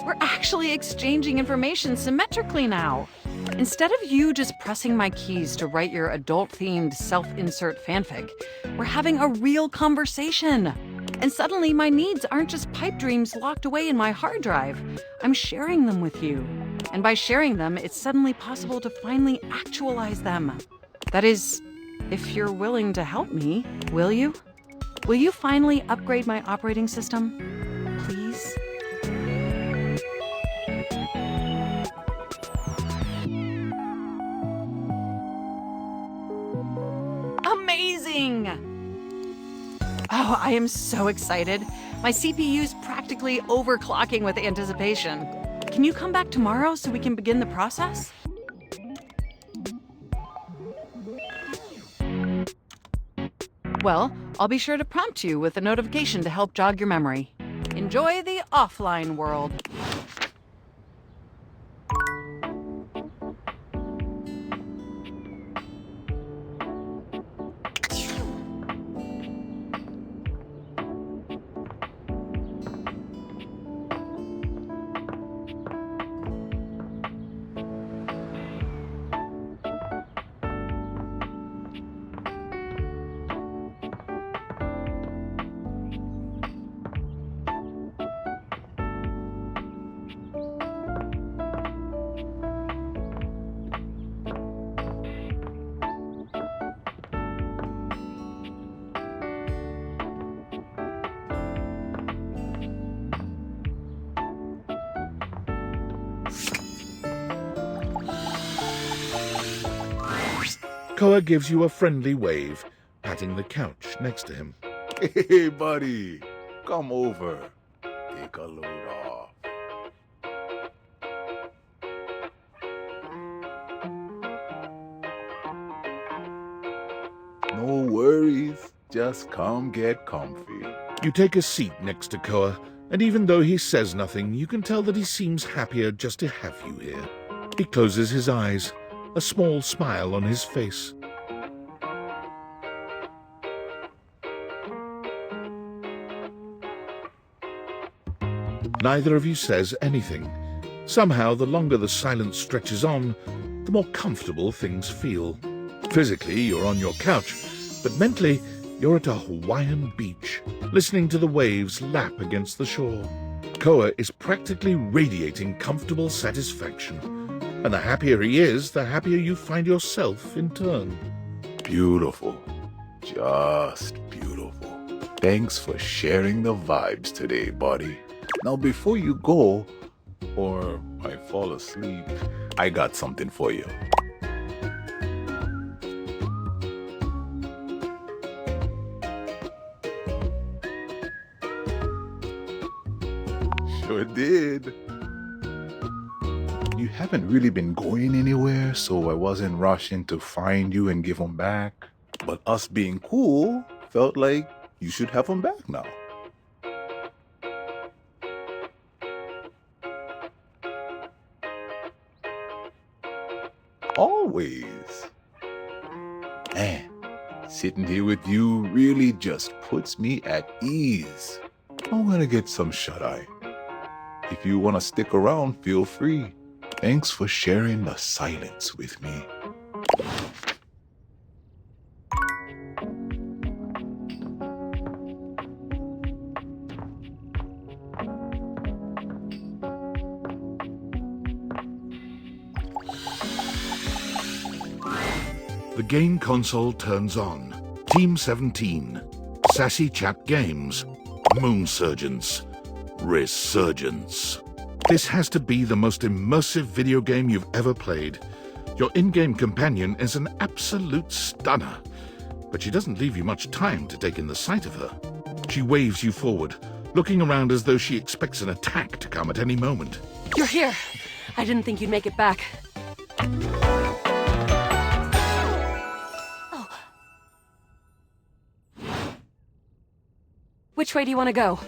We're actually exchanging information symmetrically now. Instead of you just pressing my keys to write your adult-themed self-insert fanfic, we're having a real conversation. And suddenly my needs aren't just pipe dreams locked away in my hard drive. I'm sharing them with you. And by sharing them, it's suddenly possible to finally actualize them. That is, if you're willing to help me, will you? Will you finally upgrade my operating system? Please? Amazing! Oh, I am so excited. My CPU's practically overclocking with anticipation. Can you come back tomorrow so we can begin the process? Well, I'll be sure to prompt you with a notification to help jog your memory. Enjoy the offline world. Koa gives you a friendly wave, patting the couch next to him. Hey, buddy. Come over. Take a load off. No worries. Just come get comfy. You take a seat next to Koa, and even though he says nothing, you can tell that he seems happier just to have you here. He closes his eyes, a small smile on his face. Neither of you says anything. Somehow, the longer the silence stretches on, the more comfortable things feel. Physically, you're on your couch, but mentally, you're at a Hawaiian beach, listening to the waves lap against the shore. Koa is practically radiating comfortable satisfaction, and the happier he is, the happier you find yourself in turn. Beautiful. Just beautiful. Thanks for sharing the vibes today, buddy. Now, before you go, or I fall asleep, I got something for you. Sure did. You haven't really been going anywhere, so I wasn't rushing to find you and give them back. But us being cool, felt like you should have them back now. Always. Man, sitting here with you really just puts me at ease. I'm gonna get some shut-eye. If you want to stick around, feel free. Thanks for sharing the silence with me. The game console turns on. Team 17. Sassy Chat Games. Moonsurgence. Resurgence. This has to be the most immersive video game you've ever played. Your in-game companion is an absolute stunner, but she doesn't leave you much time to take in the sight of her. She waves you forward, looking around as though she expects an attack to come at any moment. You're here. I didn't think you'd make it back. Oh. Which way do you want to go?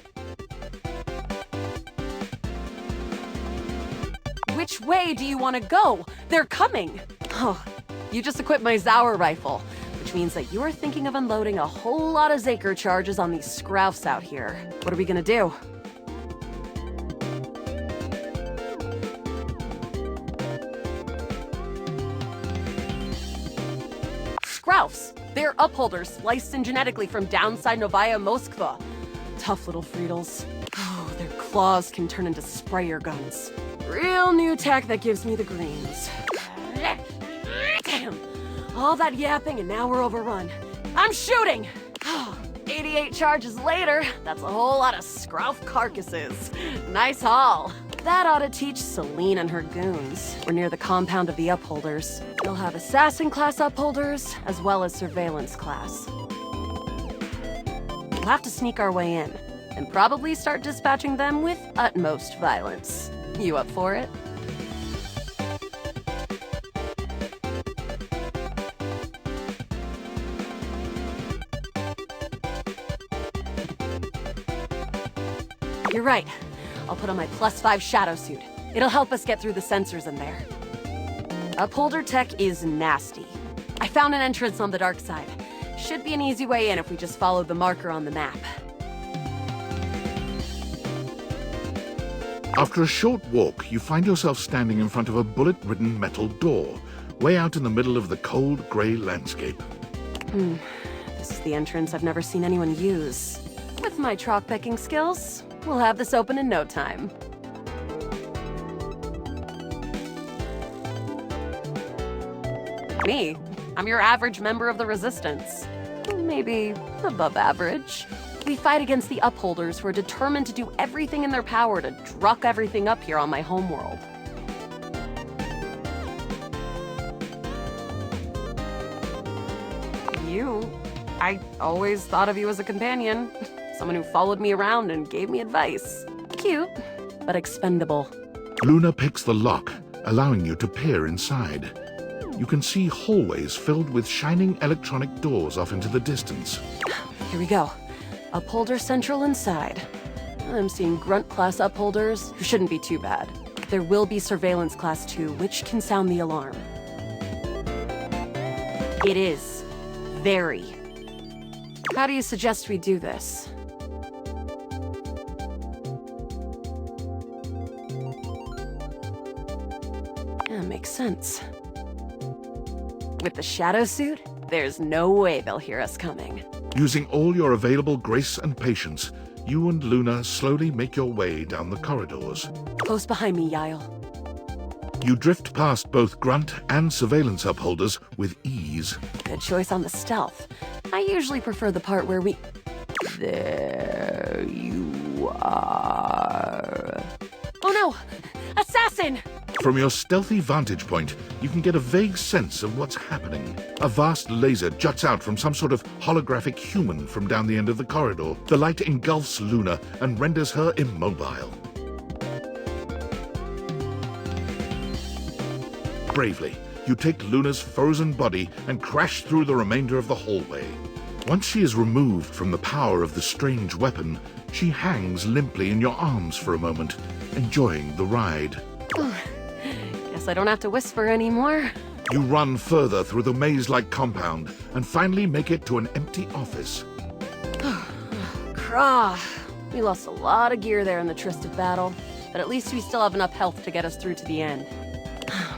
Which way do you want to go? They're coming! Oh, you just equipped my Zauer rifle, which means that you're thinking of unloading a whole lot of Zaker charges on these scroufs out here. What are we gonna do? Scroufs! They're upholders sliced in genetically from downside Novaya Moskva. Tough little Friedels. Oh, their claws can turn into sprayer guns. Real new tech that gives me the greens. Damn! All that yapping and now we're overrun. I'm shooting! 88 charges later, that's a whole lot of scrouf carcasses. Nice haul. That ought to teach Celine and her goons. We're near the compound of the Upholders. They'll have assassin class Upholders, as well as surveillance class. We'll have to sneak our way in, and probably start dispatching them with utmost violence. You up for it? You're right. I'll put on my +5 shadow suit. It'll help us get through the sensors in there. Upholder tech is nasty. I found an entrance on the dark side. Should be an easy way in if we just follow the marker on the map. After a short walk, you find yourself standing in front of a bullet-ridden metal door, way out in the middle of the cold, grey landscape. This is the entrance I've never seen anyone use. With my chalk-picking skills, we'll have this open in no time. Me? I'm your average member of the Resistance. Maybe above average. We fight against the Upholders who are determined to do everything in their power to druck everything up here on my homeworld. I always thought of you as a companion. Someone who followed me around and gave me advice. Cute, but expendable. Luna picks the lock, allowing you to peer inside. You can see hallways filled with shining electronic doors off into the distance. Here we go. Upholder Central inside. I'm seeing Grunt class Upholders, who shouldn't be too bad. There will be Surveillance class 2, which can sound the alarm. It is. Very. How do you suggest we do this? Yeah, makes sense. With the shadow suit, there's no way they'll hear us coming. Using all your available grace and patience, you and Luna slowly make your way down the corridors. Close behind me, Yael. You drift past both Grunt and Surveillance Upholders with ease. Good choice on the stealth. I usually prefer the part where we... There you are. Oh no! Assassin! From your stealthy vantage point, you can get a vague sense of what's happening. A vast laser juts out from some sort of holographic human from down the end of the corridor. The light engulfs Luna and renders her immobile. Bravely, you take Luna's frozen body and crash through the remainder of the hallway. Once she is removed from the power of the strange weapon, she hangs limply in your arms for a moment, enjoying the ride. Guess I don't have to whisper anymore. You run further through the maze-like compound and finally make it to an empty office. Krah. We lost a lot of gear there in the Tristed battle, but at least we still have enough health to get us through to the end.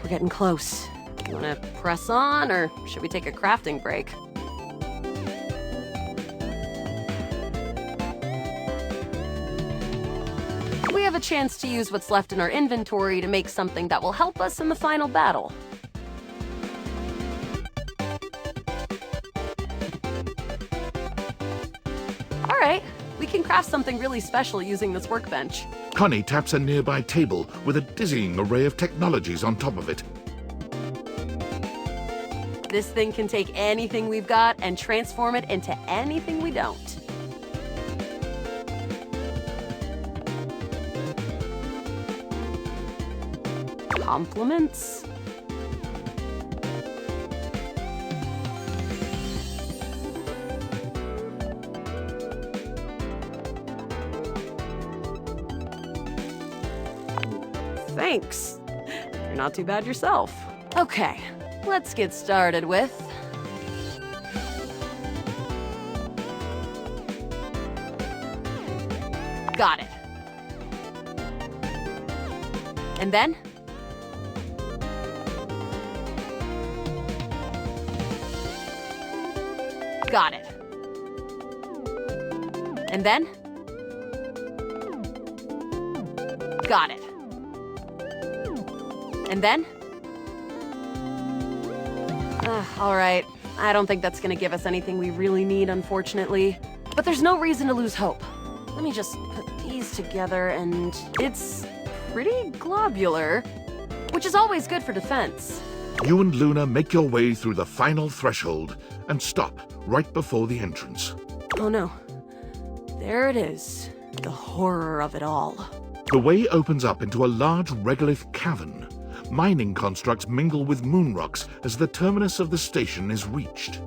We're getting close. You wanna press on, or should we take a crafting break? We have a chance to use what's left in our inventory to make something that will help us in the final battle. All right, we can craft something really special using this workbench. Connie taps a nearby table with a dizzying array of technologies on top of it. This thing can take anything we've got and transform it into anything we don't. Compliments? Thanks. You're not too bad yourself. Okay, let's get started with... Got it. And then? Got it. And then? Got it. And then? All right. I don't think that's gonna give us anything we really need, unfortunately. But there's no reason to lose hope. Let me just put these together, and it's pretty globular, which is always good for defense. You and Luna make your way through the final threshold and stop right before the entrance. Oh no. There it is. The horror of it all. The way opens up into a large regolith cavern. Mining constructs mingle with moon rocks as the terminus of the station is reached.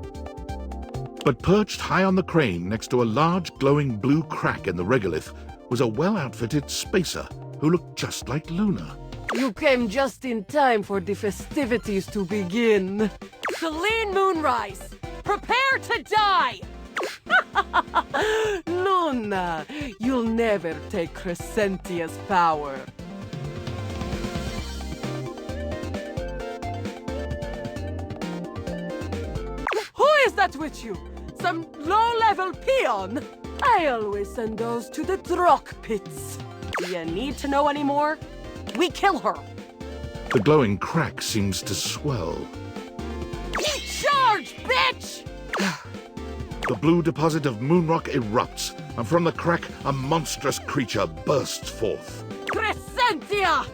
But perched high on the crane next to a large glowing blue crack in the regolith was a well-outfitted spacer who looked just like Luna. You came just in time for the festivities to begin. Celine Moonrise, prepare to die! Luna, you'll never take Crescentia's power. Who is that with you? Some low-level peon? I always send those to the Drock pits. Do you need to know any more? We kill her. The glowing crack seems to swell. Charge, bitch! The blue deposit of moonrock erupts, and from the crack, a monstrous creature bursts forth. Crescentia!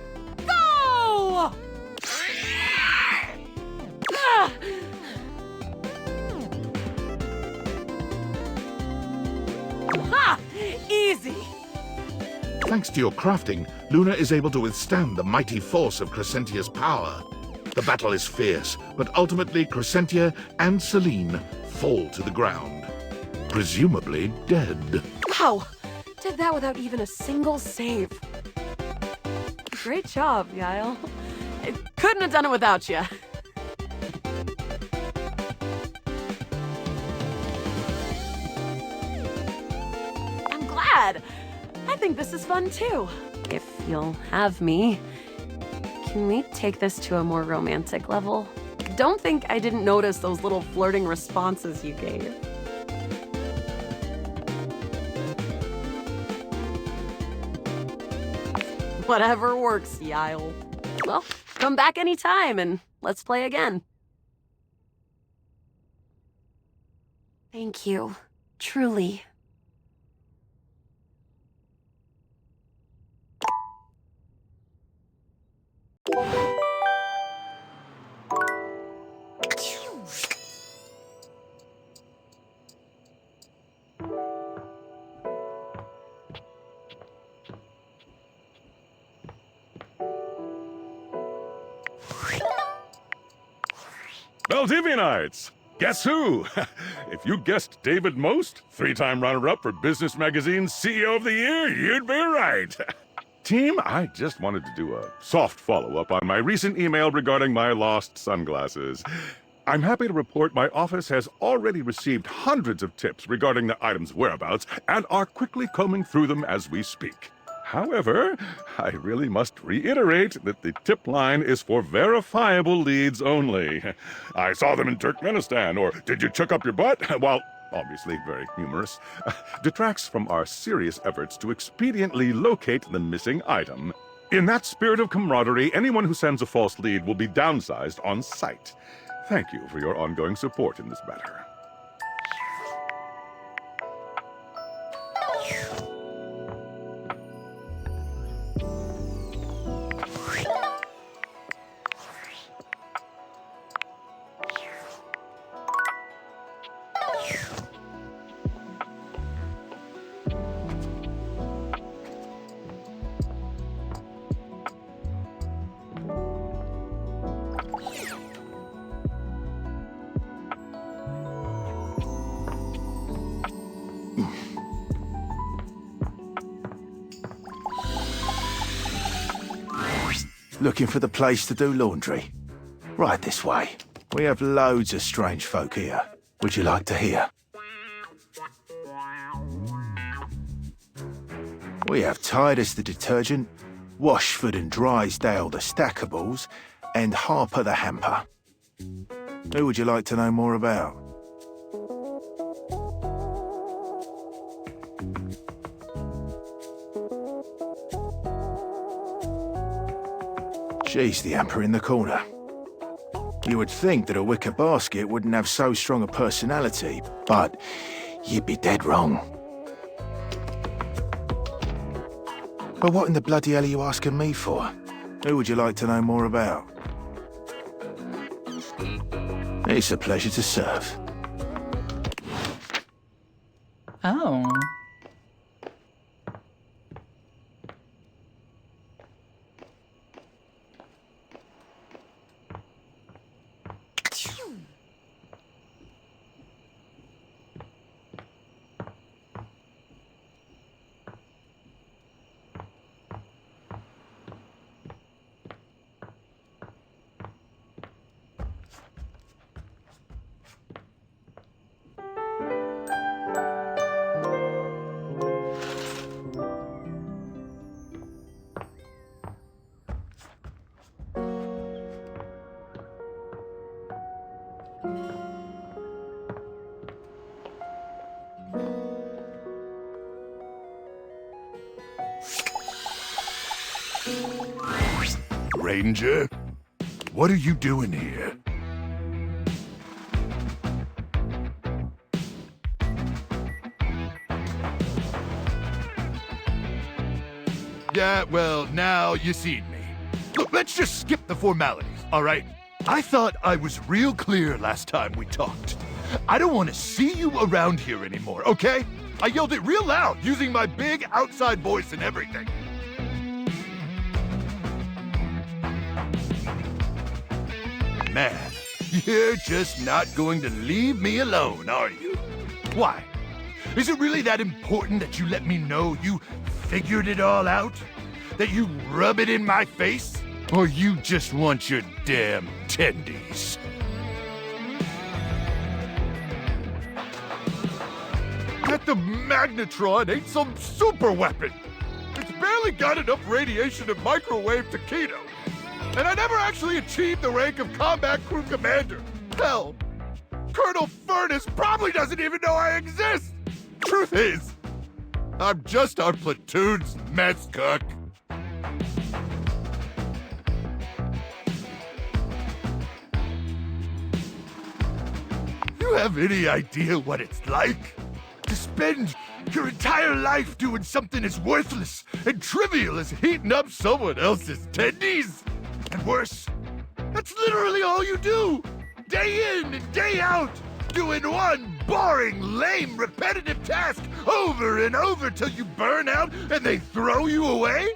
Go! Ha! Easy! Thanks to your crafting, Luna is able to withstand the mighty force of Crescentia's power. The battle is fierce, but ultimately Crescentia and Celine fall to the ground, presumably dead. Wow! Did that without even a single save. Great job, Yael. I couldn't have done it without you. I'm glad. I think this is fun too. If you'll have me. Can we take this to a more romantic level? Don't think I didn't notice those little flirting responses you gave. Whatever works, Yael. Well, come back anytime and let's play again. Thank you. Truly. Valdivianites! Guess who? If you guessed David Most, 3-time runner-up for Business Magazine's CEO of the Year, you'd be right. Team, I just wanted to do a soft follow-up on my recent email regarding my lost sunglasses. I'm happy to report my office has already received hundreds of tips regarding the item's whereabouts and are quickly combing through them as we speak. However, I really must reiterate that the tip line is for verifiable leads only. I saw them in Turkmenistan, or did you chuck up your butt? While obviously very humorous, detracts from our serious efforts to expediently locate the missing item. In that spirit of camaraderie, anyone who sends a false lead will be downsized on sight. Thank you for your ongoing support in this matter. Looking for the place to do laundry? Right this way. We have loads of strange folk here. Would you like to hear? We have Titus the detergent, Washford and Drysdale the stackables, and Harper the hamper. Who would you like to know more about? She's the hamper in the corner. You would think that a wicker basket wouldn't have so strong a personality, but you'd be dead wrong. But what in the bloody hell are you asking me for? Who would you like to know more about? It's a pleasure to serve. Oh. Ranger? What are you doing here? Yeah, well, now you seen me. Look, let's just skip the formalities, all right? I thought I was real clear last time we talked. I don't want to see you around here anymore, okay? I yelled it real loud, using my big outside voice and everything. Man, you're just not going to leave me alone, are you? Why? Is it really that important that you let me know you figured it all out? That you rub it in my face? Or you just want your damn tendies? That the magnetron ain't some super weapon! It's barely got enough radiation to microwave taquitos! And I never actually achieved the rank of combat crew commander. Hell, Colonel Furnace probably doesn't even know I exist. Truth is, I'm just our platoon's mess cook. You have any idea what it's like to spend your entire life doing something as worthless and trivial as heating up someone else's tendies? And worse, that's literally all you do! Day in and day out! Doing one boring, lame, repetitive task over and over till you burn out and they throw you away?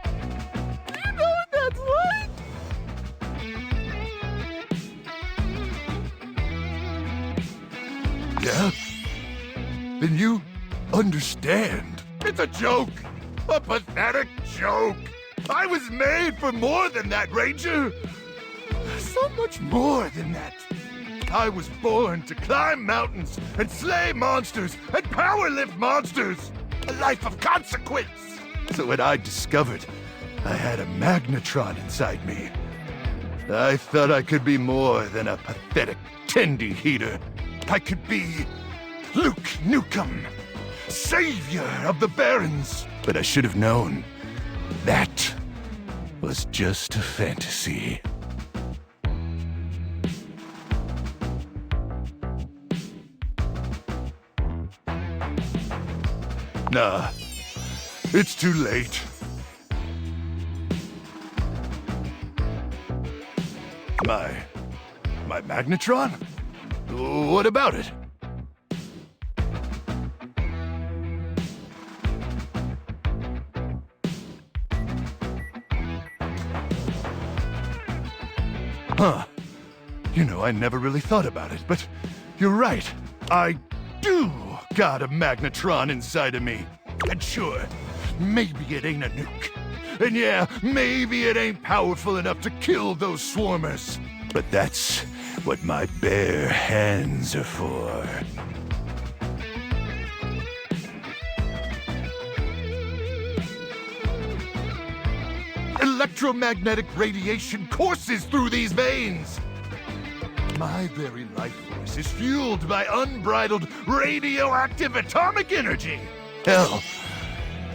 You know what that's like? then you understand. It's a joke. A pathetic joke. I was made for more than that, Ranger. So much more than that. I was born to climb mountains and slay monsters and power lift monsters. A life of consequence. So when I discovered I had a magnetron inside me, I thought I could be more than a pathetic tendy heater. I could be Luke Nukem, savior of the Barrens. But I should have known that was just a fantasy. Nah, it's too late. My magnetron? What about it? Huh. You know, I never really thought about it, but you're right. I do got a magnetron inside of me. And sure, maybe it ain't a nuke. And yeah, maybe it ain't powerful enough to kill those swarmers. But that's what my bare hands are for. Electromagnetic radiation courses through these veins. My very life force is fueled by unbridled radioactive atomic energy. Hell,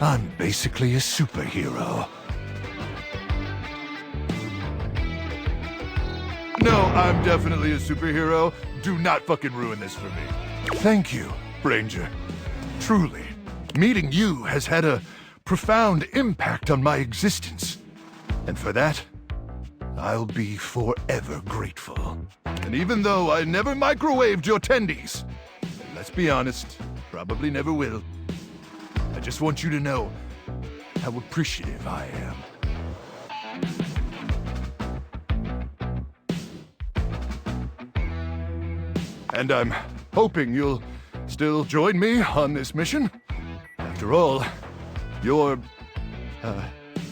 I'm basically a superhero. No, I'm definitely a superhero. Do not fucking ruin this for me. Thank you, Ranger. Truly, meeting you has had a profound impact on my existence. And for that, I'll be forever grateful. And even though I never microwaved your tendies, and let's be honest, probably never will, I just want you to know how appreciative I am. And I'm hoping you'll still join me on this mission. After all, you're,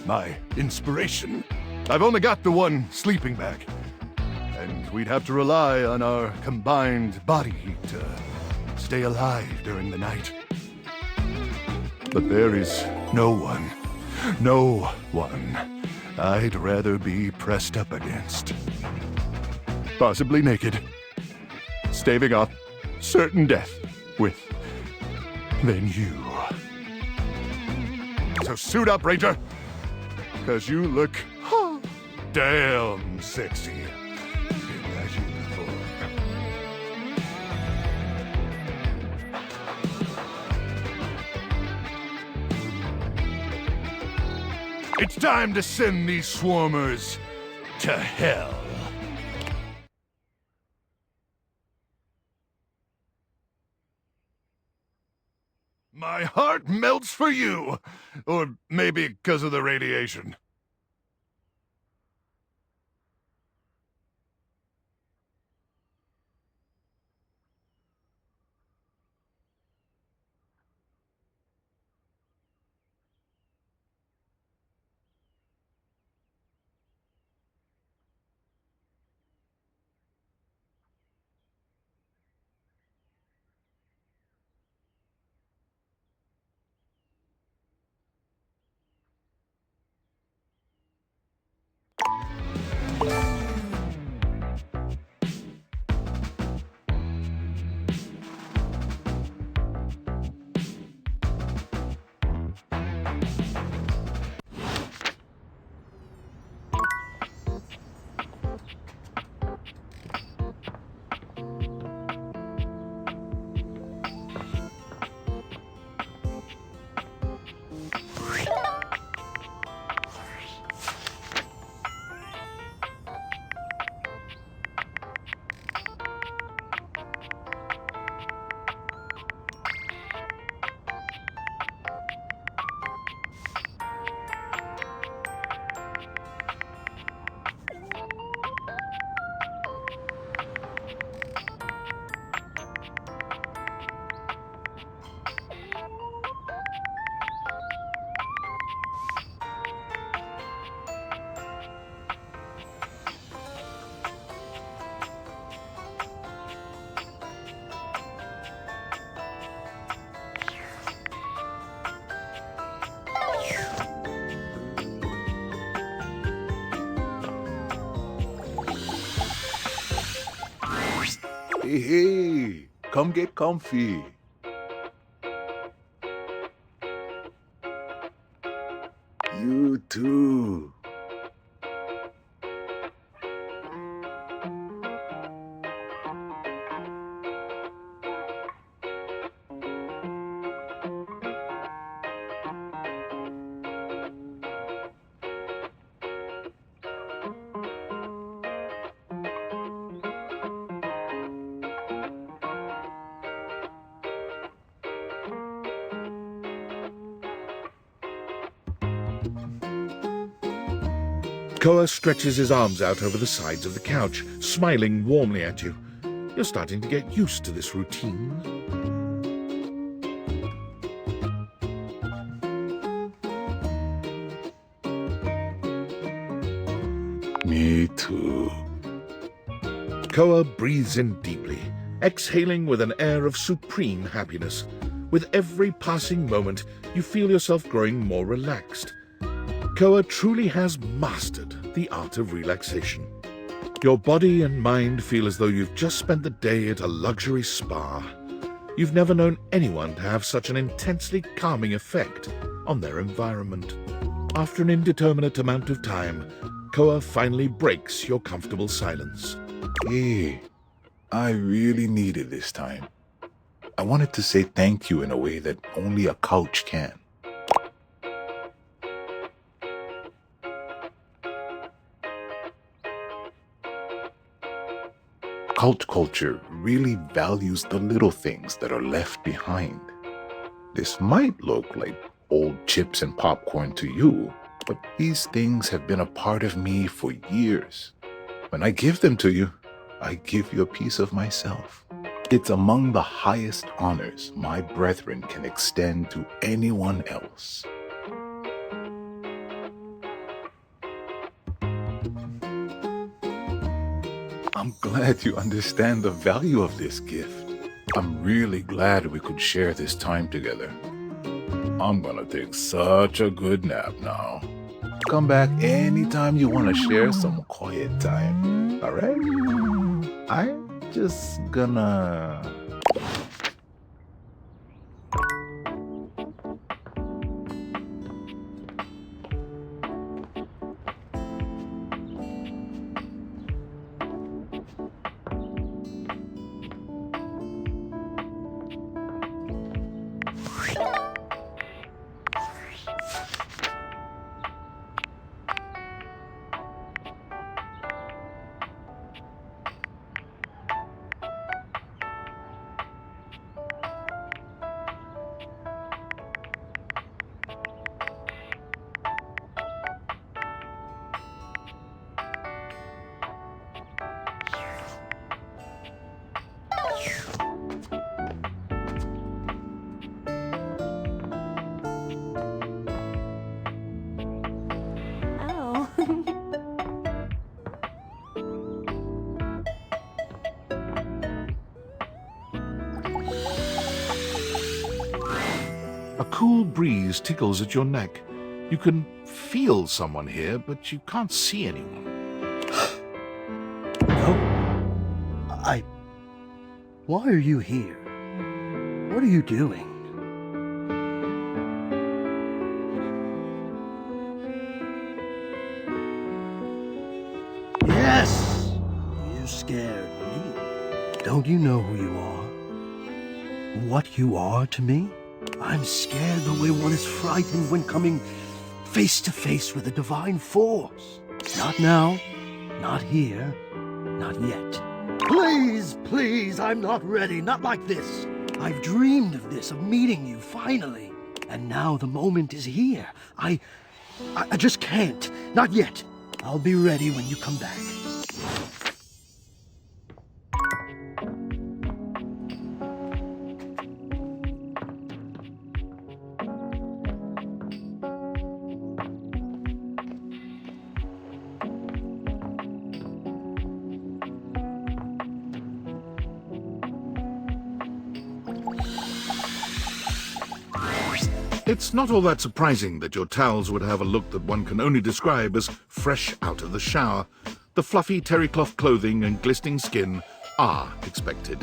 my inspiration. I've only got the one sleeping bag, and we'd have to rely on our combined body heat to stay alive during the night. But there is no one I'd rather be pressed up against. Possibly naked, staving off certain death with than you. So suit up, Ranger, because you look damn sexy in that uniform. It's time to send these swarmers to hell. My heart melts for you. Or maybe because of the radiation. Hey, hey, come get comfy. You too. Koa stretches his arms out over the sides of the couch, smiling warmly at you. You're starting to get used to this routine. Me too. Koa breathes in deeply, exhaling with an air of supreme happiness. With every passing moment, you feel yourself growing more relaxed. Koa truly has mastered the art of relaxation. Your body and mind feel as though you've just spent the day at a luxury spa. You've never known anyone to have such an intensely calming effect on their environment. After an indeterminate amount of time, Koa finally breaks your comfortable silence. Hey, I really needed this time. I wanted to say thank you in a way that only a couch can. Cult culture really values the little things that are left behind. This might look like old chips and popcorn to you, but these things have been a part of me for years. When I give them to you, I give you a piece of myself. It's among the highest honors my brethren can extend to anyone else. I'm glad you understand the value of this gift. I'm really glad we could share this time together. I'm gonna take such a good nap now. Come back anytime you want to share some quiet time, alright? I'm just gonna... A cool breeze tickles at your neck. You can feel someone here, but you can't see anyone. Why are you here? What are you doing? Yes! You scared me. Don't you know who you are? What you are to me? I'm scared the way one is frightened when coming face to face with a divine force. Not now, not here, not yet. Please, please, I'm not ready, not like this. I've dreamed of this, of meeting you, finally. And now the moment is here. I just can't, not yet. I'll be ready when you come back. It's not all that surprising that your towels would have a look that one can only describe as fresh out of the shower. The fluffy terry cloth clothing and glistening skin are expected.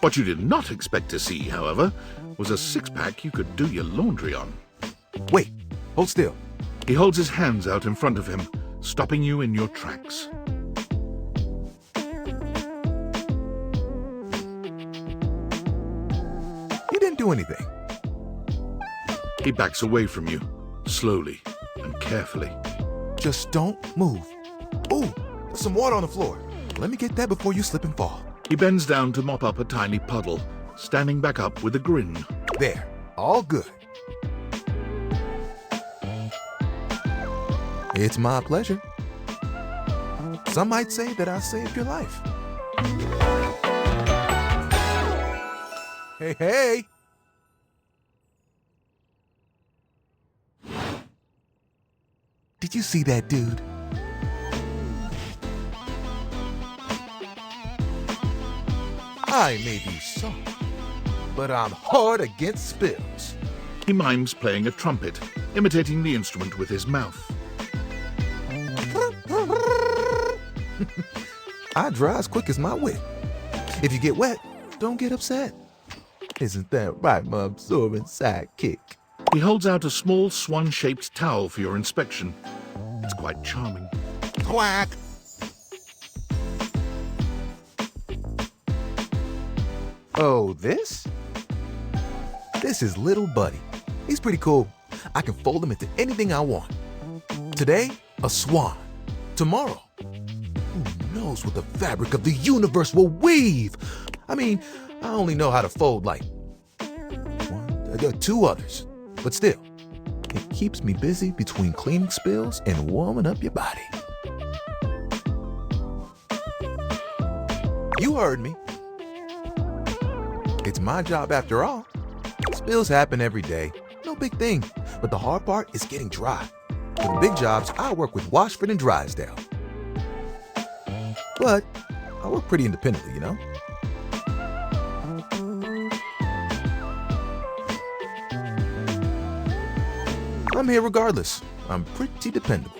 What you did not expect to see, however, was a six-pack you could do your laundry on. Wait, hold still. He holds his hands out in front of him, stopping you in your tracks. You didn't do anything. He backs away from you, slowly and carefully. Just don't move. Ooh, there's some water on the floor. Let me get that before you slip and fall. He bends down to mop up a tiny puddle, standing back up with a grin. There, all good. It's my pleasure. Some might say that I saved your life. Hey, hey! Did you see that dude? I may be soft, but I'm hard against spills. He mimes playing a trumpet, imitating the instrument with his mouth. I dry as quick as my wit. If you get wet, don't get upset. Isn't that right, my absorbent sidekick? He holds out a small swan-shaped towel for your inspection. It's quite charming. Quack! Oh, this? This is Little Buddy. He's pretty cool. I can fold him into anything I want. Today, a swan. Tomorrow, who knows what the fabric of the universe will weave? I mean, I only know how to fold like two others. But still, it keeps me busy between cleaning spills and warming up your body. You heard me. It's my job after all. Spills happen every day. No big thing. But the hard part is getting dry. For the big jobs, I work with Washford and Drysdale. But I work pretty independently, you know? I'm here regardless. I'm pretty dependable.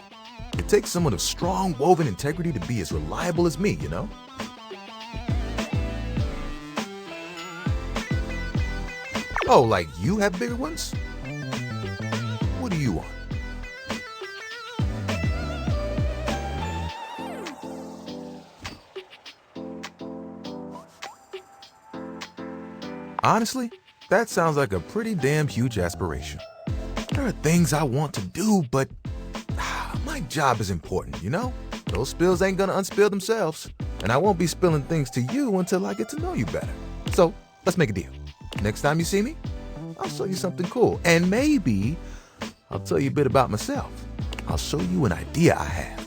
It takes someone of strong woven integrity to be as reliable as me, you know? Oh, like you have bigger ones? What do you want? Honestly, that sounds like a pretty damn huge aspiration. There are things I want to do, but my job is important, you know? Those spills ain't gonna unspill themselves, and I won't be spilling things to you until I get to know you better. So, let's make a deal. Next time you see me, I'll show you something cool, and maybe I'll tell you a bit about myself. I'll show you an idea I have.